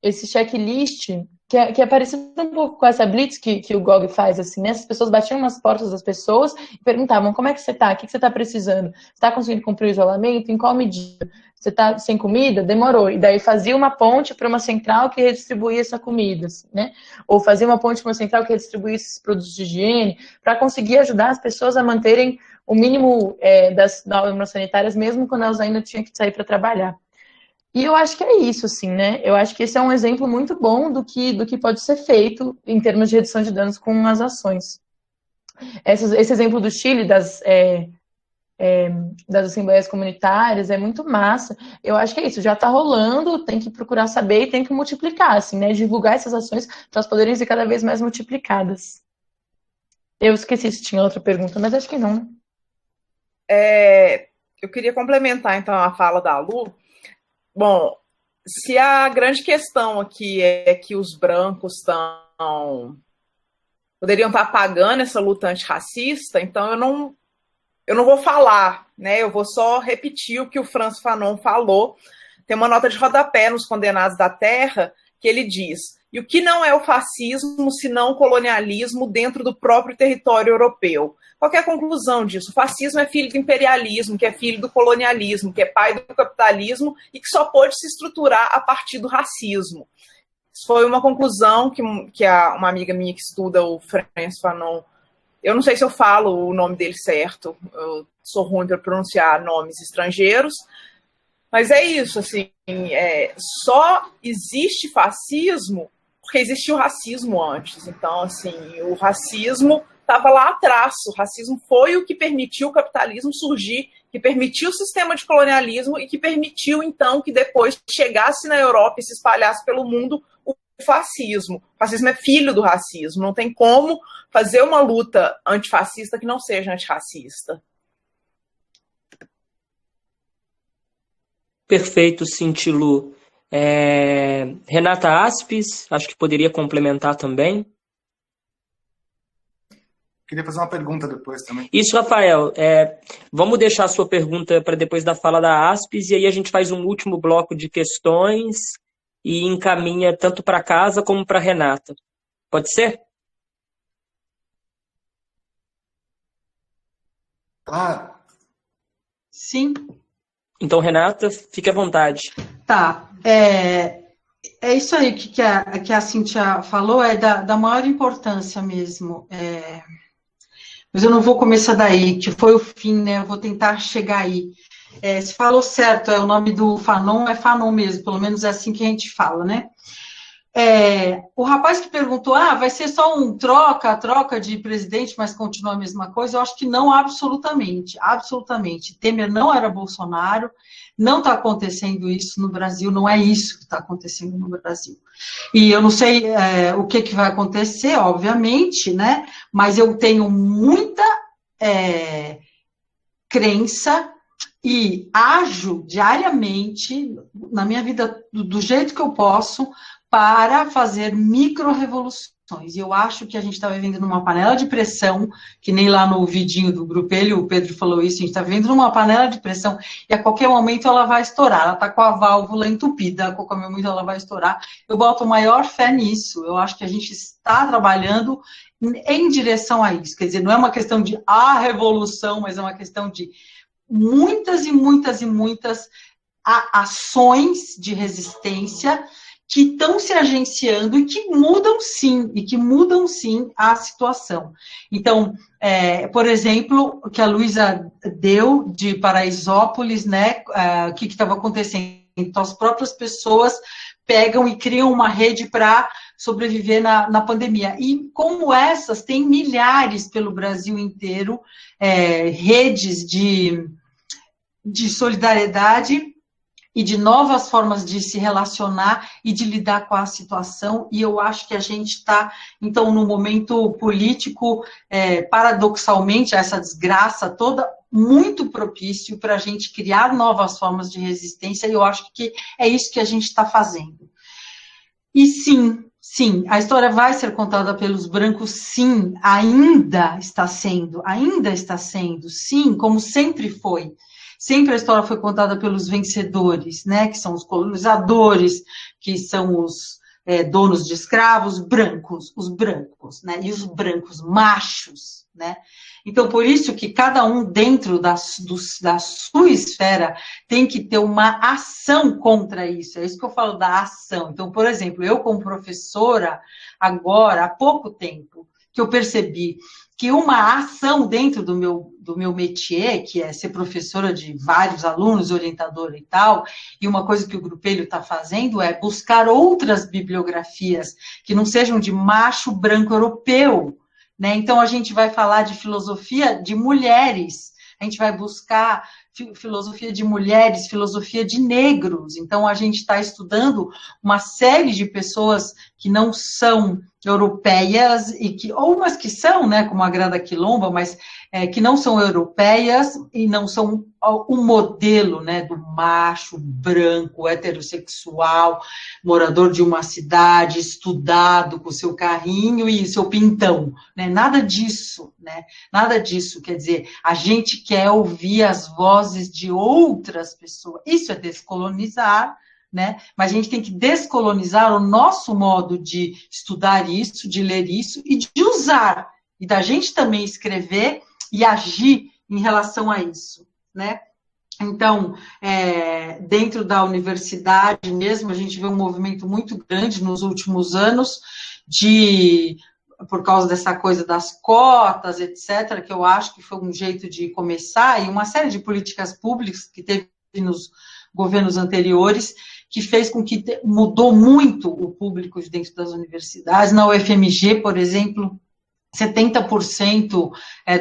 esse checklist, que é parecido um pouco com essa blitz que o GOG faz, assim, né? As pessoas batiam nas portas das pessoas e perguntavam: como é que você está? O que você está precisando? Você está conseguindo cumprir o isolamento? Em qual medida? Você está sem comida? Demorou. E daí fazia uma ponte para uma central que redistribuía essa comida, assim, né? Ou fazia uma ponte para uma central que redistribuía esses produtos de higiene, para conseguir ajudar as pessoas a manterem o mínimo das normas sanitárias, mesmo quando elas ainda tinham que sair para trabalhar. E eu acho que é isso, assim, né? Eu acho que esse é um exemplo muito bom do que pode ser feito em termos de redução de danos com as ações. Esse exemplo do Chile, das assembleias comunitárias, é muito massa. Eu acho que é isso, já está rolando, tem que procurar saber e tem que multiplicar, assim, né? Divulgar essas ações para elas poderem ser cada vez mais multiplicadas. Eu esqueci se tinha outra pergunta, mas acho que não. Eu queria complementar, então, a fala da Lu. Bom, se a grande questão aqui é que os brancos poderiam estar apagando essa luta antirracista, então eu não vou falar, né? Eu vou só repetir o que o Frantz Fanon falou. Tem uma nota de rodapé nos Condenados da Terra que ele diz: e o que não é o fascismo senão o colonialismo dentro do próprio território europeu? Qual que é a conclusão disso? O fascismo é filho do imperialismo, que é filho do colonialismo, que é pai do capitalismo e que só pôde se estruturar a partir do racismo. Isso foi uma conclusão que uma amiga minha que estuda o Frantz Fanon, eu não sei se eu falo o nome dele certo, eu sou ruim para pronunciar nomes estrangeiros, mas é isso, assim, só existe fascismo porque existiu racismo antes. Então, assim, o racismo estava lá atrás. O racismo foi o que permitiu o capitalismo surgir, que permitiu o sistema de colonialismo e que permitiu, então, que depois chegasse na Europa e se espalhasse pelo mundo o fascismo. O fascismo é filho do racismo. Não tem como fazer uma luta antifascista que não seja antirracista. Perfeito, Cintilu. Renata Aspes, acho que poderia complementar também. Queria fazer uma pergunta depois também. Isso, Rafael. Vamos deixar a sua pergunta para depois da fala da Aspes, e aí a gente faz um último bloco de questões e encaminha tanto para casa como para Renata. Pode ser? Ah, Sim. Então, Renata, fique à vontade. Tá. É isso aí que a Cíntia falou, é da maior importância mesmo. Mas eu não vou começar daí, que foi o fim, né? Eu vou tentar chegar aí. Se falou certo, o nome do Fanon é Fanon mesmo, pelo menos é assim que a gente fala, né? O rapaz que perguntou, vai ser só um troca de presidente, mas continua a mesma coisa, eu acho que não, absolutamente, absolutamente. Temer não era Bolsonaro, não está acontecendo isso no Brasil, não é isso que está acontecendo no Brasil. E eu não sei o que vai acontecer, obviamente, né? Mas eu tenho muita crença e ajo diariamente na minha vida do jeito que eu posso para fazer micro-revoluções. E eu acho que a gente está vivendo numa panela de pressão, que nem lá no vidinho do Grupelho, o Pedro falou isso, a gente está vivendo numa panela de pressão e a qualquer momento ela vai estourar, ela está com a válvula entupida, a qualquer momento ela vai estourar. Eu boto maior fé nisso, eu acho que a gente está trabalhando em direção a isso. Quer dizer, não é uma questão de revolução, mas é uma questão de muitas e muitas e muitas ações de resistência que estão se agenciando e que mudam sim a situação. Então, por exemplo, o que a Luísa deu de Paraisópolis, né, o que estava acontecendo? Então, as próprias pessoas pegam e criam uma rede para sobreviver na pandemia. E como essas, tem milhares pelo Brasil inteiro, redes de solidariedade e de novas formas de se relacionar e de lidar com a situação, e eu acho que a gente está, então, num momento político, paradoxalmente, essa desgraça toda, muito propício para a gente criar novas formas de resistência, e eu acho que é isso que a gente está fazendo. E sim, a história vai ser contada pelos brancos, sim, ainda está sendo, sim, como sempre foi. Sempre a história foi contada pelos vencedores, né, que são os colonizadores, que são os donos de escravos, os brancos, né, e os brancos machos, né. Então, por isso que cada um dentro da sua esfera tem que ter uma ação contra isso, é isso que eu falo da ação. Então, por exemplo, eu como professora, agora, há pouco tempo, que eu percebi que uma ação dentro do meu métier, que é ser professora de vários alunos, orientadora e tal, e uma coisa que o Grupelho está fazendo é buscar outras bibliografias que não sejam de macho branco europeu, né? Então, a gente vai falar de filosofia de mulheres, a gente vai buscar filosofia de mulheres, filosofia de negros. Então, a gente está estudando uma série de pessoas que não são europeias, ou umas que são, né, como a Grada Quilomba, mas que não são europeias e não são o modelo, né, do macho branco, heterossexual, morador de uma cidade, estudado com seu carrinho e seu pintão, né, nada disso, quer dizer, a gente quer ouvir as vozes de outras pessoas, isso é descolonizar, né? Mas a gente tem que descolonizar o nosso modo de estudar isso, de ler isso e de usar, e da gente também escrever e agir em relação a isso, né? Então, dentro da universidade mesmo, a gente vê um movimento muito grande nos últimos anos por causa dessa coisa das cotas, etc., que eu acho que foi um jeito de começar, e uma série de políticas públicas que teve nos governos anteriores, que fez com que mudou muito o público dentro das universidades. Na UFMG, por exemplo, 70%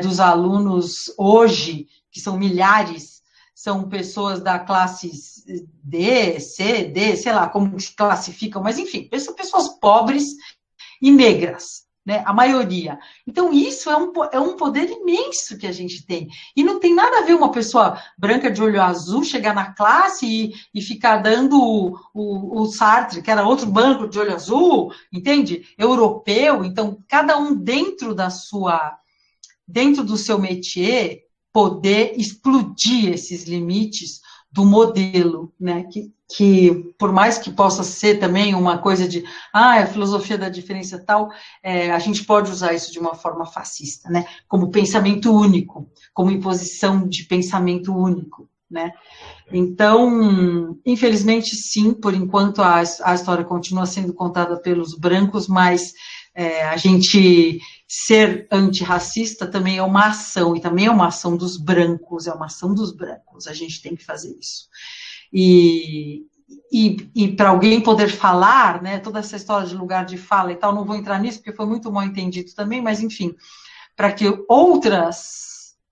dos alunos hoje, que são milhares, são pessoas da classe D, C, D, sei lá como se classificam, mas enfim, são pessoas pobres e negras, né, a maioria. Então, isso é um poder imenso que a gente tem. E não tem nada a ver uma pessoa branca de olho azul chegar na classe e ficar dando o Sartre, que era outro branco de olho azul, entende? Europeu. Então, cada um dentro do seu métier, poder explodir esses limites do modelo, né? Que por mais que possa ser também uma coisa de, a filosofia da diferença tal, a gente pode usar isso de uma forma fascista, né? Como pensamento único, como imposição de pensamento único, né? Então, infelizmente, sim, por enquanto a história continua sendo contada pelos brancos, mas a gente ser antirracista também é uma ação, e também é uma ação dos brancos, a gente tem que fazer isso. E para alguém poder falar, né, toda essa história de lugar de fala e tal, não vou entrar nisso, porque foi muito mal entendido também, mas enfim, para que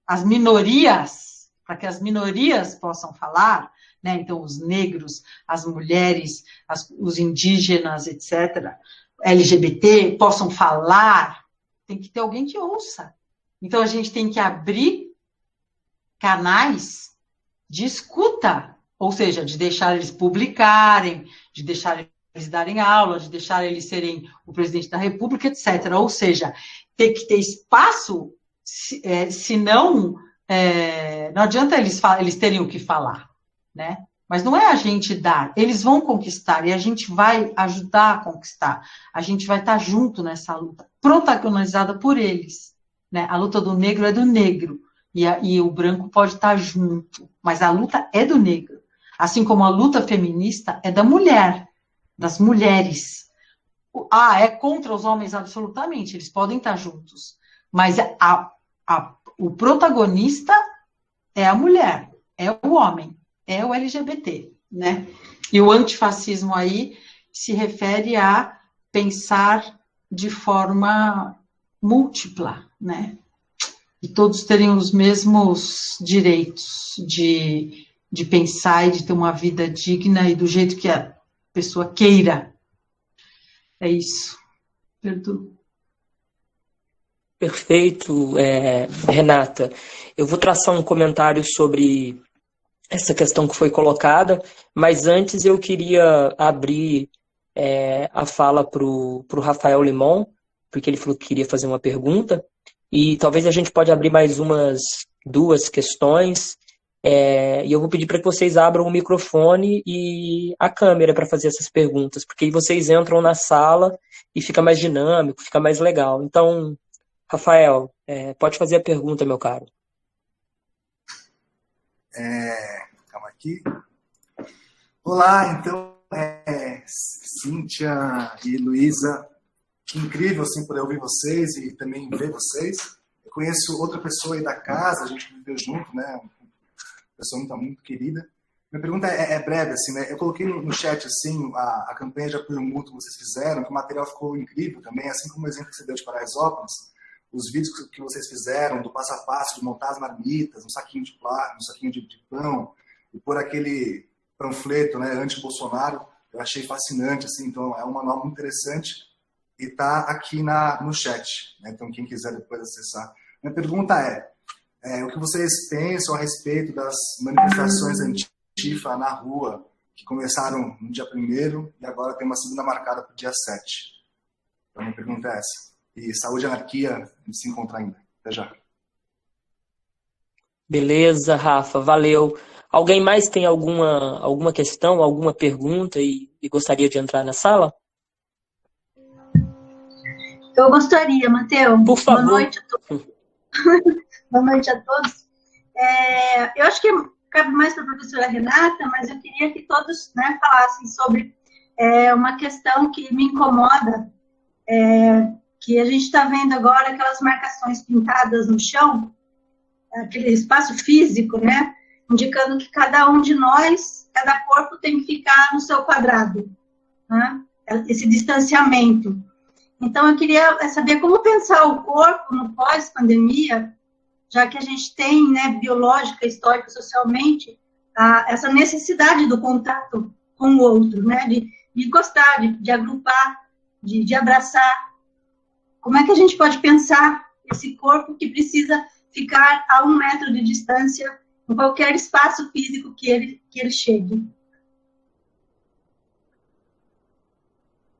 as minorias possam falar, né, então os negros, as mulheres, os indígenas, etc., LGBT, possam falar, tem que ter alguém que ouça. Então a gente tem que abrir canais de escuta, ou seja, de deixar eles publicarem, de deixar eles darem aula, de deixar eles serem o presidente da República, etc. Ou seja, tem que ter espaço, senão não adianta eles terem o que falar, né? Mas não é a gente dar, eles vão conquistar e a gente vai ajudar a conquistar. A gente vai estar junto nessa luta, protagonizada por eles, né? A luta do negro é do negro e o branco pode estar junto, mas a luta é do negro. Assim como a luta feminista é da mulher, das mulheres. É contra os homens? Absolutamente, eles podem estar juntos. Mas o protagonista é a mulher, é o homem, é o LGBT, né? E o antifascismo aí se refere a pensar de forma múltipla, né? E todos terem os mesmos direitos de pensar e de ter uma vida digna e do jeito que a pessoa queira. É isso. Perdão. Perfeito, Renata. Eu vou traçar um comentário sobre essa questão que foi colocada, mas antes eu queria abrir a fala para o Rafael Limon, porque ele falou que queria fazer uma pergunta, e talvez a gente pode abrir mais umas 2 questões, e eu vou pedir para que vocês abram o microfone e a câmera para fazer essas perguntas, porque aí vocês entram na sala e fica mais dinâmico, fica mais legal. Então, Rafael, pode fazer a pergunta, meu caro. Calma aqui. Olá, então, Cíntia e Luísa, que incrível assim, poder ouvir vocês e também ver vocês. Eu conheço outra pessoa aí da casa, a gente viveu junto, né? Uma pessoa muito querida. Minha pergunta é breve, assim, né? Eu coloquei no chat, assim, a campanha de apoio mútuo que vocês fizeram, que o material ficou incrível também, assim como o exemplo que você deu de Paraisópolis, os vídeos que vocês fizeram do passo a passo, de montar as marmitas, um saquinho de plástico, um saquinho de pão, e pôr aquele panfleto, né, anti-Bolsonaro, eu achei fascinante, assim, então é um manual muito interessante e está aqui no chat, né, então quem quiser depois acessar. Minha pergunta é o que vocês pensam a respeito das manifestações antifa na rua, que começaram no dia 1º e agora tem uma segunda marcada para o dia 7. Então minha pergunta é essa. E saúde e anarquia, a gente se encontra ainda. Até já. Beleza, Rafa, valeu. Alguém mais tem alguma questão, alguma pergunta e gostaria de entrar na sala? Eu gostaria, Matheus. Por favor. Boa noite a todos. Boa noite a todos. Eu acho que cabe mais para a professora Renata, mas eu queria que todos, né, falassem sobre uma questão que me incomoda, que a gente está vendo agora aquelas marcações pintadas no chão, aquele espaço físico, né, indicando que cada um de nós, cada corpo tem que ficar no seu quadrado, né, esse distanciamento. Então, eu queria saber como pensar o corpo no pós-pandemia, já que a gente tem, né, biológica, histórica, socialmente, essa necessidade do contato com o outro, né, de gostar, de agrupar, de abraçar. Como é que a gente pode pensar esse corpo que precisa ficar a 1 metro de distância em qualquer espaço físico que ele chegue?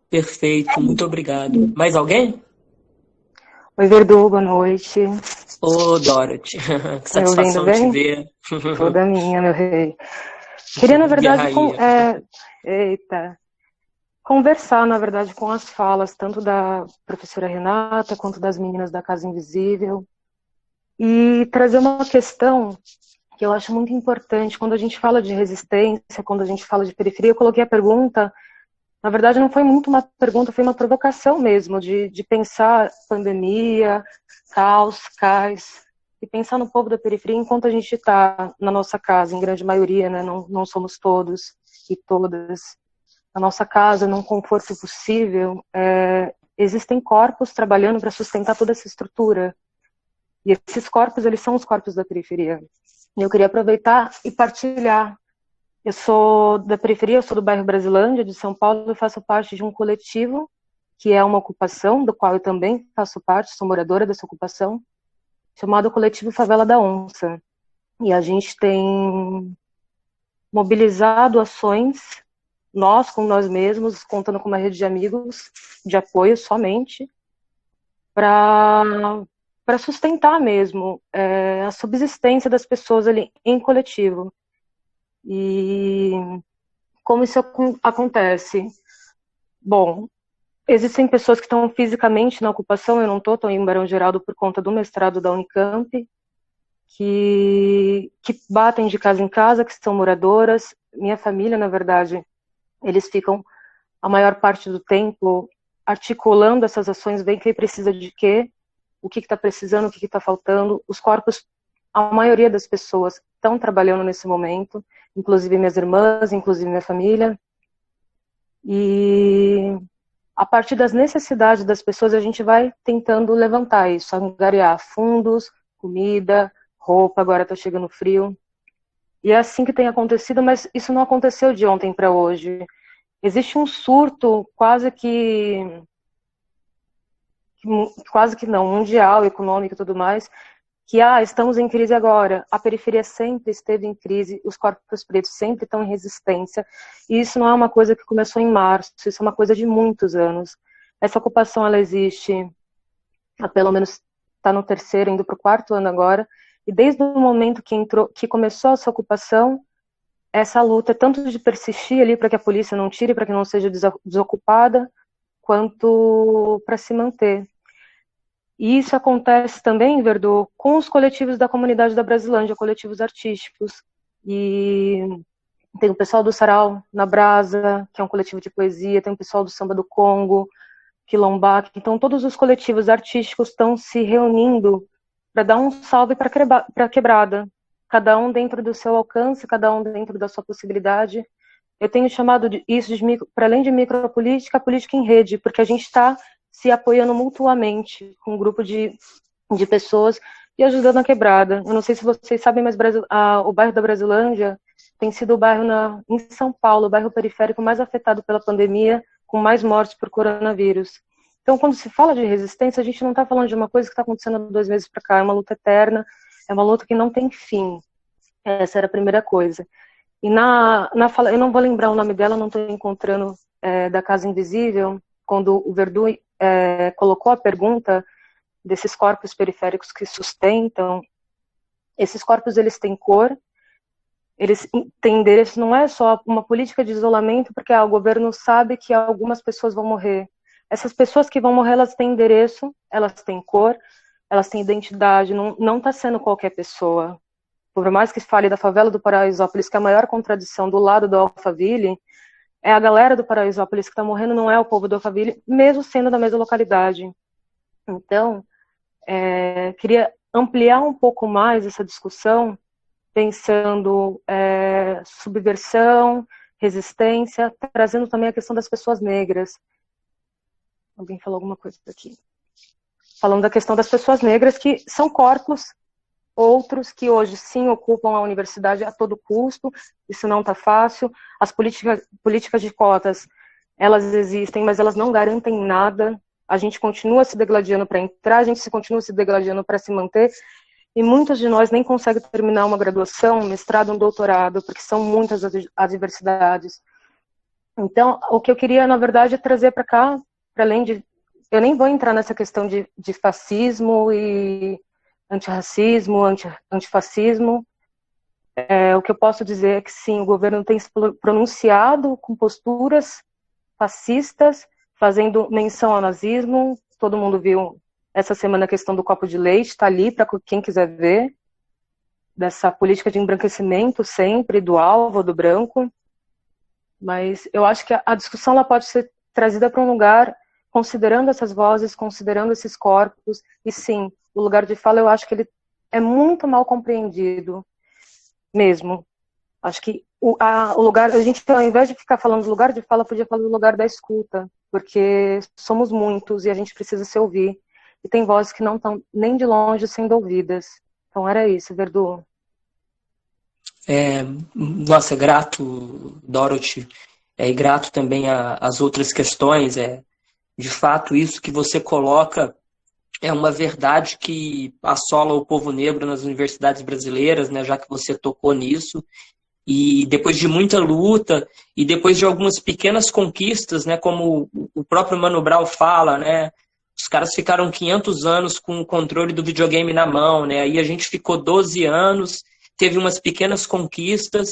Perfeito, muito obrigado. Mais alguém? Oi, Verdu, boa noite. Ô, Dorothy, que satisfação de te ver. Toda minha, meu rei. Queria, na verdade, Guerra. conversar, na verdade, com as falas, tanto da professora Renata, quanto das meninas da Casa Invisível, e trazer uma questão que eu acho muito importante. Quando a gente fala de resistência, quando a gente fala de periferia, eu coloquei a pergunta, na verdade não foi muito uma pergunta, foi uma provocação mesmo, de pensar pandemia, caos, cais, e pensar no povo da periferia enquanto a gente está na nossa casa, em grande maioria, né? Não somos todos e todas. Na nossa casa, num conforto possível, existem corpos trabalhando para sustentar toda essa estrutura. E esses corpos, eles são os corpos da periferia. E eu queria aproveitar e partilhar. Eu sou da periferia, eu sou do bairro Brasilândia, de São Paulo, e faço parte de um coletivo, que é uma ocupação, do qual eu também faço parte, sou moradora dessa ocupação, chamado Coletivo Favela da Onça. E a gente tem mobilizado ações, nós com nós mesmos, contando com uma rede de amigos, de apoio somente, para sustentar mesmo a subsistência das pessoas ali em coletivo. E como isso acontece? Bom, existem pessoas que estão fisicamente na ocupação, eu não estou em Barão Geraldo por conta do mestrado da Unicamp, que batem de casa em casa, que são moradoras. Minha família, na verdade, eles ficam a maior parte do tempo articulando essas ações, bem quem precisa de quê, o que está precisando, o que está faltando. Os corpos, a maioria das pessoas estão trabalhando nesse momento, inclusive minhas irmãs, inclusive minha família. E a partir das necessidades das pessoas, a gente vai tentando levantar isso, angariar fundos, comida, roupa, agora está chegando frio. E é assim que tem acontecido, mas isso não aconteceu de ontem para hoje. Existe um surto quase que não, mundial, econômico e tudo mais, que estamos em crise agora. A periferia sempre esteve em crise, os corpos pretos sempre estão em resistência, e isso não é uma coisa que começou em março, isso é uma coisa de muitos anos. Essa ocupação, ela existe, pelo menos está no terceiro, indo para o quarto ano agora, e desde o momento que começou essa ocupação, essa luta, tanto de persistir ali para que a polícia não tire, para que não seja desocupada, quanto para se manter. E isso acontece também, Verdô, com os coletivos da comunidade da Brasilândia, coletivos artísticos. E tem o pessoal do Sarau na Brasa, que é um coletivo de poesia, tem o pessoal do Samba do Congo, Quilombac. Então todos os coletivos artísticos estão se reunindo para dar um salve para a quebrada, cada um dentro do seu alcance, cada um dentro da sua possibilidade. Eu tenho chamado isso para além de micropolítica, a política em rede, porque a gente está se apoiando mutuamente com um grupo de pessoas e ajudando a quebrada. Eu não sei se vocês sabem, mas o bairro da Brasilândia tem sido o bairro em São Paulo, o bairro periférico mais afetado pela pandemia, com mais mortes por coronavírus. Então, quando se fala de resistência, a gente não está falando de uma coisa que está acontecendo há 2 meses para cá, é uma luta eterna, é uma luta que não tem fim. Essa era a primeira coisa. E na fala, eu não vou lembrar o nome dela, não estou encontrando, da Casa Invisível, quando o Verdu colocou a pergunta desses corpos periféricos que sustentam, esses corpos, eles têm cor, eles têm endereço, não é só uma política de isolamento, porque o governo sabe que algumas pessoas vão morrer. Essas pessoas que vão morrer, elas têm endereço, elas têm cor, elas têm identidade, não está sendo qualquer pessoa. Por mais que fale da favela do Paraisópolis, que é a maior contradição do lado do Alphaville, é a galera do Paraisópolis que está morrendo, não é o povo do Alphaville, mesmo sendo da mesma localidade. Então, queria ampliar um pouco mais essa discussão, pensando subversão, resistência, trazendo também a questão das pessoas negras. Alguém falou alguma coisa aqui? Falando da questão das pessoas negras, que são corpos, outros que hoje sim ocupam a universidade a todo custo, isso não está fácil. As políticas de cotas, elas existem, mas elas não garantem nada. A gente continua se degladiando para entrar, a gente continua se degladiando para se manter, e muitos de nós nem conseguem terminar uma graduação, um mestrado, um doutorado, porque são muitas as adversidades. Então, o que eu queria, na verdade, é trazer para cá, para além de... Eu nem vou entrar nessa questão de fascismo e antirracismo, antifascismo. O que eu posso dizer é que sim, o governo tem se pronunciado com posturas fascistas, fazendo menção ao nazismo. Todo mundo viu essa semana a questão do copo de leite, está ali para quem quiser ver, dessa política de embranquecimento sempre, do alvo, do branco. Mas eu acho que a discussão ela pode ser trazida para um lugar considerando essas vozes, considerando esses corpos, e sim, o lugar de fala eu acho que ele é muito mal compreendido mesmo. Acho que o lugar, a gente ao invés de ficar falando do lugar de fala, podia falar do lugar da escuta, porque somos muitos e a gente precisa se ouvir, e tem vozes que não estão nem de longe sendo ouvidas. Então era isso, Verdu. Nossa, grato, Dorothy, e grato também às outras questões. De fato, isso que você coloca é uma verdade que assola o povo negro nas universidades brasileiras, né, já que você tocou nisso. E depois de muita luta e depois de algumas pequenas conquistas, né, como o próprio Mano Brown fala, né, os caras ficaram 500 anos com o controle do videogame na mão, né, aí a gente ficou 12 anos, teve umas pequenas conquistas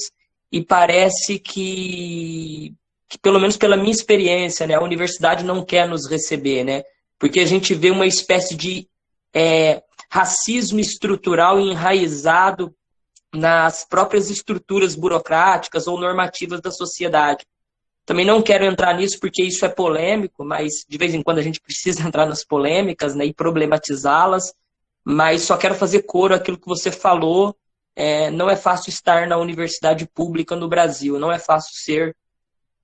e parece que pelo menos pela minha experiência, né, a universidade não quer nos receber, né, porque a gente vê uma espécie de racismo estrutural enraizado nas próprias estruturas burocráticas ou normativas da sociedade. Também não quero entrar nisso porque isso é polêmico, mas de vez em quando a gente precisa entrar nas polêmicas, né, e problematizá-las, mas só quero fazer coro àquilo que você falou. Não é fácil estar na universidade pública no Brasil, não é fácil ser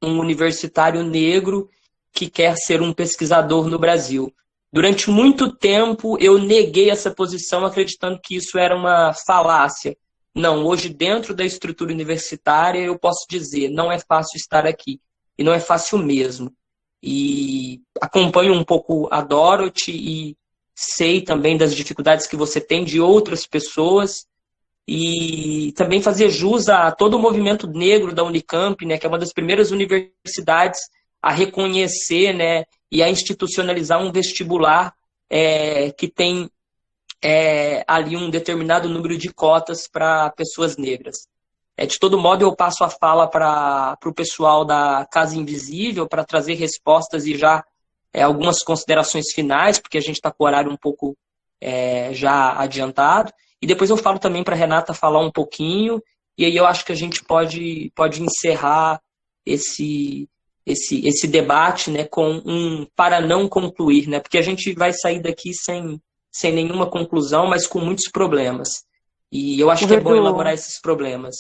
um universitário negro que quer ser um pesquisador no Brasil. Durante muito tempo eu neguei essa posição acreditando que isso era uma falácia. Não, hoje dentro da estrutura universitária eu posso dizer, não é fácil estar aqui. E não é fácil mesmo. E acompanho um pouco a Dorothy e sei também das dificuldades que você tem de outras pessoas. E também fazer jus a todo o movimento negro da Unicamp, né, que é uma das primeiras universidades a reconhecer, né, e a institucionalizar um vestibular que tem ali um determinado número de cotas para pessoas negras. De todo modo, eu passo a fala para o pessoal da Casa Invisível para trazer respostas e já algumas considerações finais, porque a gente está com o horário um pouco já adiantado. E depois eu falo também para a Renata falar um pouquinho, e aí eu acho que a gente pode encerrar esse debate, né, com para não concluir, né, porque a gente vai sair daqui sem nenhuma conclusão, mas com muitos problemas. E eu acho que é bom elaborar esses problemas.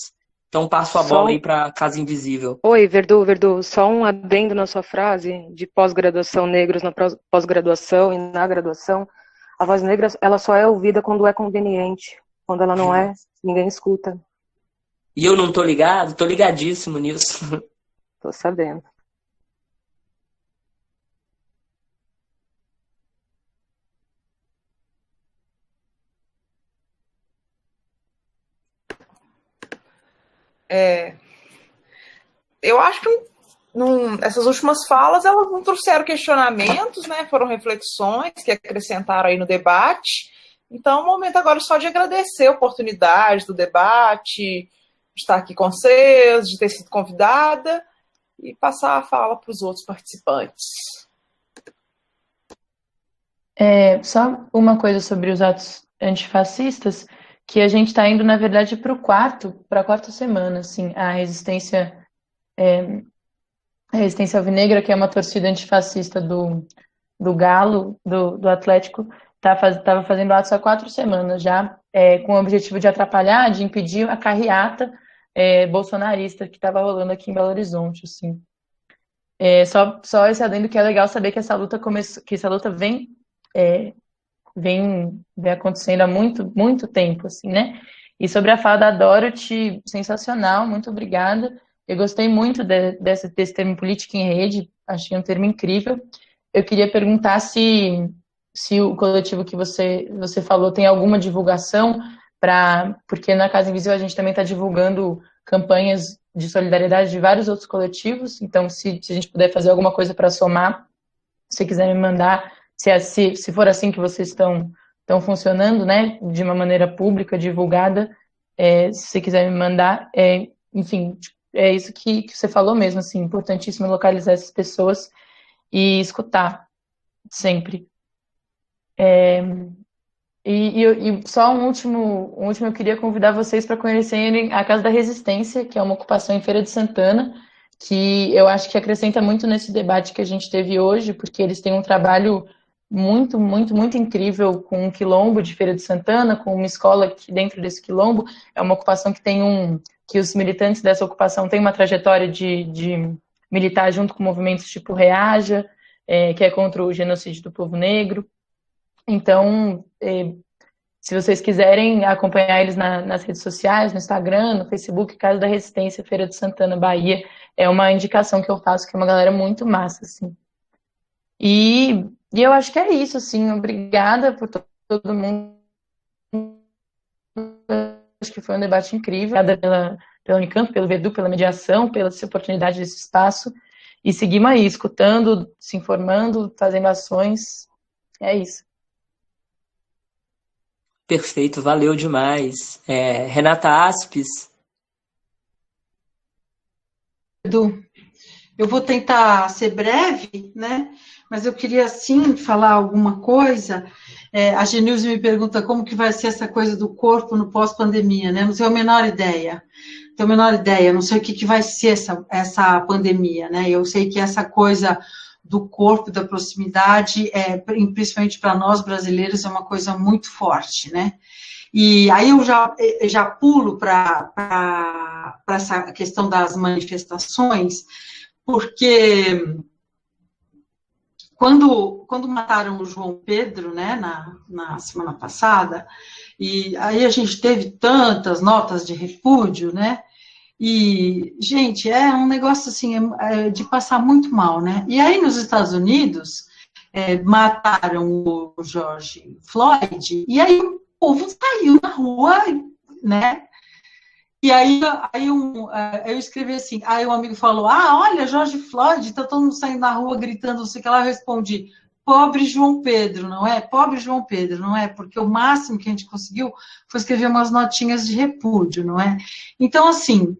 Então passo a bola aí para a Casa Invisível. Oi, Verdu, só um adendo na sua frase de pós-graduação, negros na pós-graduação e na graduação. A voz negra, ela só é ouvida quando é conveniente. Quando ela não é, ninguém escuta. E eu não tô ligado? Tô ligadíssimo nisso. Tô sabendo. Eu acho que essas últimas falas elas não trouxeram questionamentos, né? Foram reflexões que acrescentaram aí no debate. Então, o momento agora é só de agradecer a oportunidade do debate, de estar aqui com vocês, de ter sido convidada e passar a fala para os outros participantes. Só uma coisa sobre os atos antifascistas, que a gente está indo, na verdade, para a quarta semana, assim, a resistência Alvinegra, que é uma torcida antifascista do Galo, do Atlético, estava fazendo atos há 4 semanas já, com o objetivo de atrapalhar, de impedir a carreata bolsonarista que estava rolando aqui em Belo Horizonte, assim. Só esse adendo que é legal saber que essa luta vem acontecendo há muito, muito tempo, assim, né? E sobre a fala da Dorothy, sensacional, muito obrigada. Eu gostei muito desse termo política em rede, achei um termo incrível. Eu queria perguntar se o coletivo que você falou tem alguma divulgação, porque na Casa Invisível a gente também está divulgando campanhas de solidariedade de vários outros coletivos, então se a gente puder fazer alguma coisa para somar, se quiser me mandar, se for assim que vocês estão funcionando, né, de uma maneira pública, divulgada, se você quiser me mandar. Enfim, é isso que você falou mesmo, assim, importantíssimo localizar essas pessoas e escutar sempre. E só um último, eu queria convidar vocês para conhecerem a Casa da Resistência, que é uma ocupação em Feira de Santana, que eu acho que acrescenta muito nesse debate que a gente teve hoje, porque eles têm um trabalho muito, muito, muito incrível com um quilombo de Feira de Santana, com uma escola que dentro desse quilombo é uma ocupação que os militantes dessa ocupação têm uma trajetória de militar junto com movimentos tipo Reaja, que é contra o genocídio do povo negro. Então, se vocês quiserem acompanhar eles nas redes sociais, no Instagram, no Facebook, Casa da Resistência, Feira de Santana, Bahia, é uma indicação que eu faço, que é uma galera muito massa, assim. E eu acho que é isso, assim, obrigada por todo mundo. Acho que foi um debate incrível. Obrigada pela Unicamp, pelo Verdu, pela mediação, pela oportunidade desse espaço. E seguimos aí, escutando, se informando, fazendo ações. É isso. Perfeito, valeu demais. Renata Aspes. Edu, eu vou tentar ser breve, né? Mas eu queria, sim, falar alguma coisa. A Genilze me pergunta como que vai ser essa coisa do corpo no pós-pandemia, né? Não tenho a menor ideia. Não sei o que vai ser essa pandemia, né? Eu sei que essa coisa do corpo, da proximidade, principalmente para nós brasileiros, é uma coisa muito forte, né? E aí eu já pulo para essa questão das manifestações, porque quando mataram o João Pedro, né, na semana passada, e aí a gente teve tantas notas de repúdio, né? E, gente, é um negócio assim, de passar muito mal, né? E aí nos Estados Unidos, mataram o George Floyd, e aí o povo saiu na rua, né? E aí eu escrevi assim, aí um amigo falou, olha, George Floyd, tá todo mundo saindo na rua gritando, não sei o que lá, eu respondi, pobre João Pedro, não é? Pobre João Pedro, não é? Porque o máximo que a gente conseguiu foi escrever umas notinhas de repúdio, não é? Então, assim,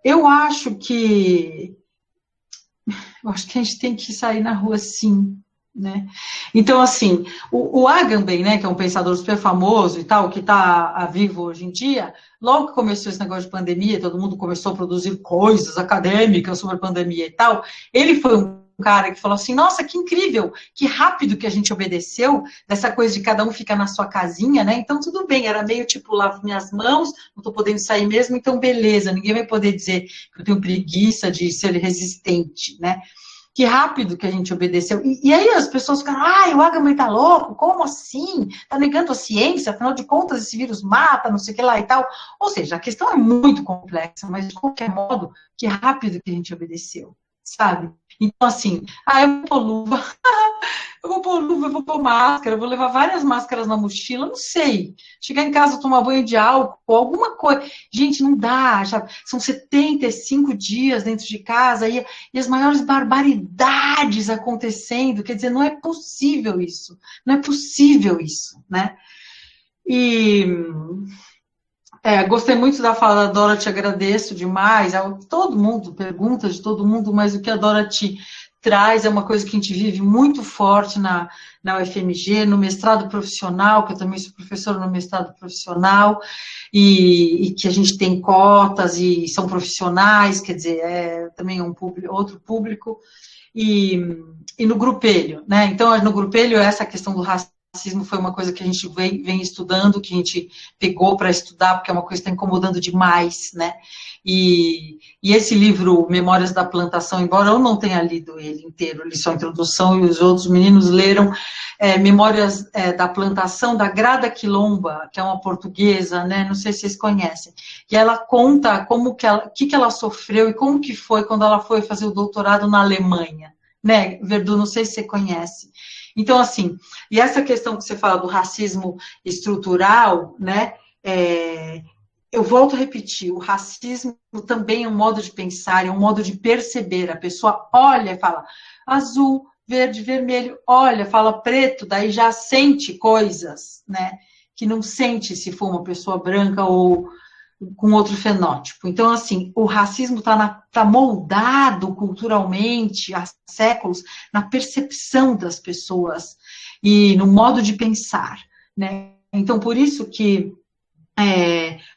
eu acho que a gente tem que sair na rua, sim, né? Então, assim, o Agamben, né, que é um pensador super famoso e tal, que está vivo hoje em dia, logo que começou esse negócio de pandemia, todo mundo começou a produzir coisas acadêmicas sobre a pandemia e tal, ele foi um cara que falou assim, nossa, que incrível, que rápido que a gente obedeceu, dessa coisa de cada um ficar na sua casinha, né, então tudo bem, era meio tipo, lavo minhas mãos, não tô podendo sair mesmo, então beleza, ninguém vai poder dizer que eu tenho preguiça de ser resistente, né, que rápido que a gente obedeceu, e aí as pessoas ficaram, o Agamben tá louco, como assim, tá negando a ciência, afinal de contas esse vírus mata, não sei o que lá e tal, ou seja, a questão é muito complexa, mas de qualquer modo, que rápido que a gente obedeceu, sabe? Então, assim, eu vou pôr luva, eu vou pôr máscara, eu vou levar várias máscaras na mochila, não sei. Chegar em casa, tomar banho de álcool, alguma coisa. Gente, não dá, são 75 dias dentro de casa e as maiores barbaridades acontecendo, quer dizer, não é possível isso, né? E... gostei muito da fala da Dora, te agradeço demais. Todo mundo pergunta de todo mundo, mas o que a Dora te traz é uma coisa que a gente vive muito forte na UFMG, no mestrado profissional, que eu também sou professora no mestrado profissional, e que a gente tem cotas e são profissionais, quer dizer, também outro público, e no grupelho, né? Então, no grupelho, essa questão do racismo foi uma coisa que a gente vem estudando, que a gente pegou para estudar, porque é uma coisa que está incomodando demais, né? E esse livro, Memórias da Plantação, embora eu não tenha lido ele inteiro, li só a introdução, e os outros meninos leram Memórias da Plantação, da Grada Quilomba, que é uma portuguesa, né? Não sei se vocês conhecem. E ela conta o que ela sofreu e como que foi quando ela foi fazer o doutorado na Alemanha, né? Verdu, não sei se você conhece. Então, assim, e essa questão que você fala do racismo estrutural, né, eu volto a repetir, o racismo também é um modo de pensar, é um modo de perceber, a pessoa olha e fala azul, verde, vermelho, olha, fala preto, daí já sente coisas, né, que não sente se for uma pessoa branca ou com outro fenótipo. Então, assim, o racismo está moldado culturalmente há séculos na percepção das pessoas e no modo de pensar, né? Então, por isso que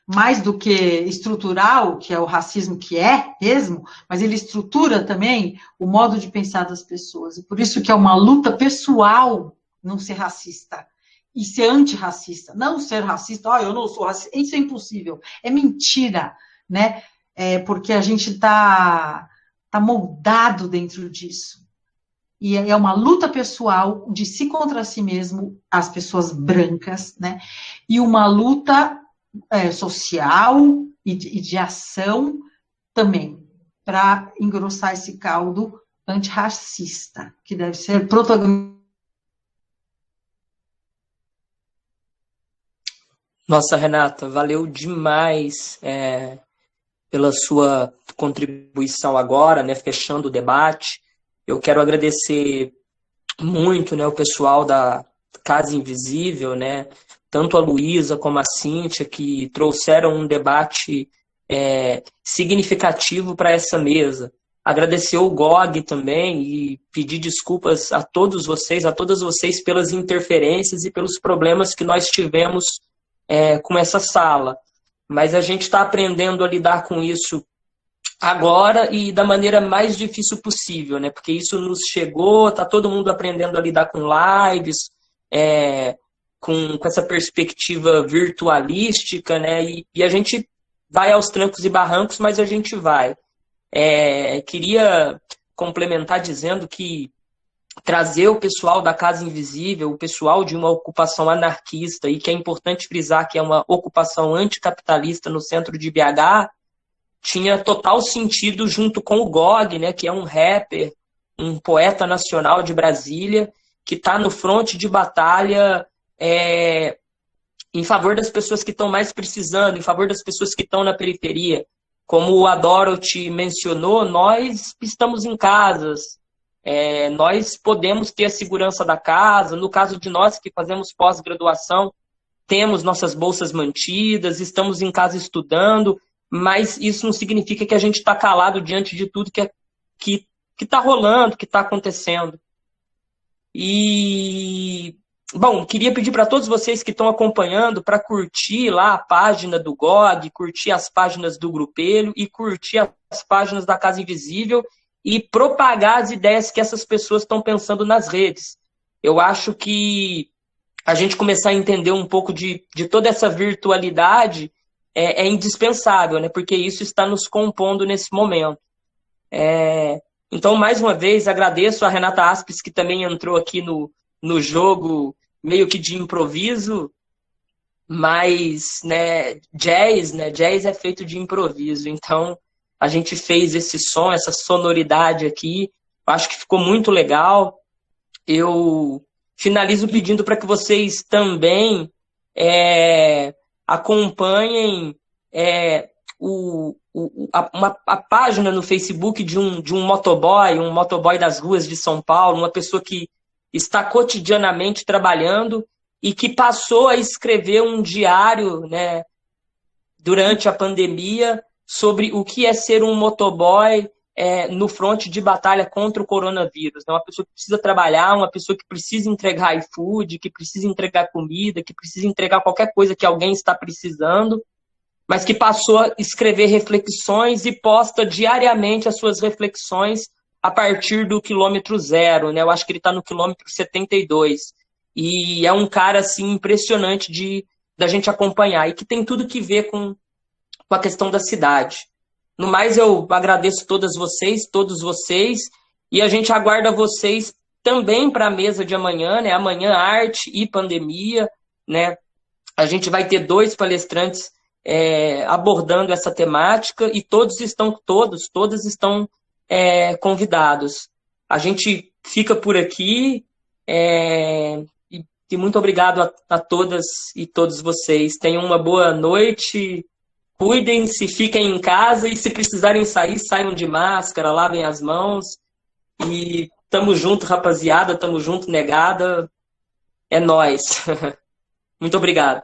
mais do que estrutural, que é o racismo que é mesmo, mas ele estrutura também o modo de pensar das pessoas. E por isso que é uma luta pessoal não ser racista e ser antirracista. Não ser racista, eu não sou racista, isso é impossível. É mentira, né? Porque a gente tá moldado dentro disso. E é uma luta pessoal de si contra si mesmo, as pessoas brancas, né? E uma luta social e de ação também, para engrossar esse caldo antirracista, que deve ser protagonista. Nossa, Renata, valeu demais pela sua contribuição agora, né, fechando o debate. Eu quero agradecer muito, né, o pessoal da Casa Invisível, né, tanto a Luísa como a Cíntia, que trouxeram um debate significativo para essa mesa. Agradecer o GOG também e pedir desculpas a todas vocês pelas interferências e pelos problemas que nós tivemos com essa sala. Mas a gente está aprendendo a lidar com isso agora e da maneira mais difícil possível, né? Porque isso nos chegou, está todo mundo aprendendo a lidar com lives, com essa perspectiva virtualística, né? E a gente vai aos trancos e barrancos, mas a gente vai. Queria complementar dizendo que trazer o pessoal da Casa Invisível, o pessoal de uma ocupação anarquista, e que é importante frisar que é uma ocupação anticapitalista no centro de BH, tinha total sentido junto com o GOG, né, que é um rapper, um poeta nacional de Brasília, que está no fronte de batalha em favor das pessoas que estão mais precisando, em favor das pessoas que estão na periferia. Como a Dorothy mencionou, nós estamos em casas, nós podemos ter a segurança da casa. No caso de nós que fazemos pós-graduação, temos nossas bolsas mantidas, estamos em casa estudando, mas isso não significa que a gente está calado diante de tudo que está rolando, que está acontecendo. E, bom, queria pedir para todos vocês que estão acompanhando para curtir lá a página do GOG, curtir as páginas do Grupelho e curtir as páginas da Casa Invisível e propagar as ideias que essas pessoas estão pensando nas redes. Eu acho que a gente começar a entender um pouco de toda essa virtualidade é indispensável, né? Porque isso está nos compondo nesse momento. Então, mais uma vez, agradeço a Renata Aspes, que também entrou aqui no jogo meio que de improviso, mas jazz é feito de improviso. Então, a gente fez esse som, essa sonoridade aqui. Acho que ficou muito legal. Eu finalizo pedindo para que vocês também acompanhem a página no Facebook de um motoboy das ruas de São Paulo, uma pessoa que está cotidianamente trabalhando e que passou a escrever um diário, né, durante a pandemia sobre o que é ser um motoboy no fronte de batalha contra o coronavírus. É uma pessoa que precisa trabalhar, uma pessoa que precisa entregar iFood, que precisa entregar comida, que precisa entregar qualquer coisa que alguém está precisando, mas que passou a escrever reflexões e posta diariamente as suas reflexões a partir do quilômetro 0, né? Eu acho que ele está no quilômetro 72. E é um cara assim, impressionante da gente acompanhar e que tem tudo que ver com a questão da cidade. No mais, eu agradeço todos vocês, e a gente aguarda vocês também para a mesa de amanhã, né? Amanhã, arte e pandemia, né? A gente vai ter 2 palestrantes abordando essa temática e todos estão convidados. A gente fica por aqui e muito obrigado a todas e todos vocês. Tenham uma boa noite. Cuidem-se, fiquem em casa e se precisarem sair, saiam de máscara, lavem as mãos. E tamo junto, rapaziada, tamo junto, negada. É nóis. Muito obrigado.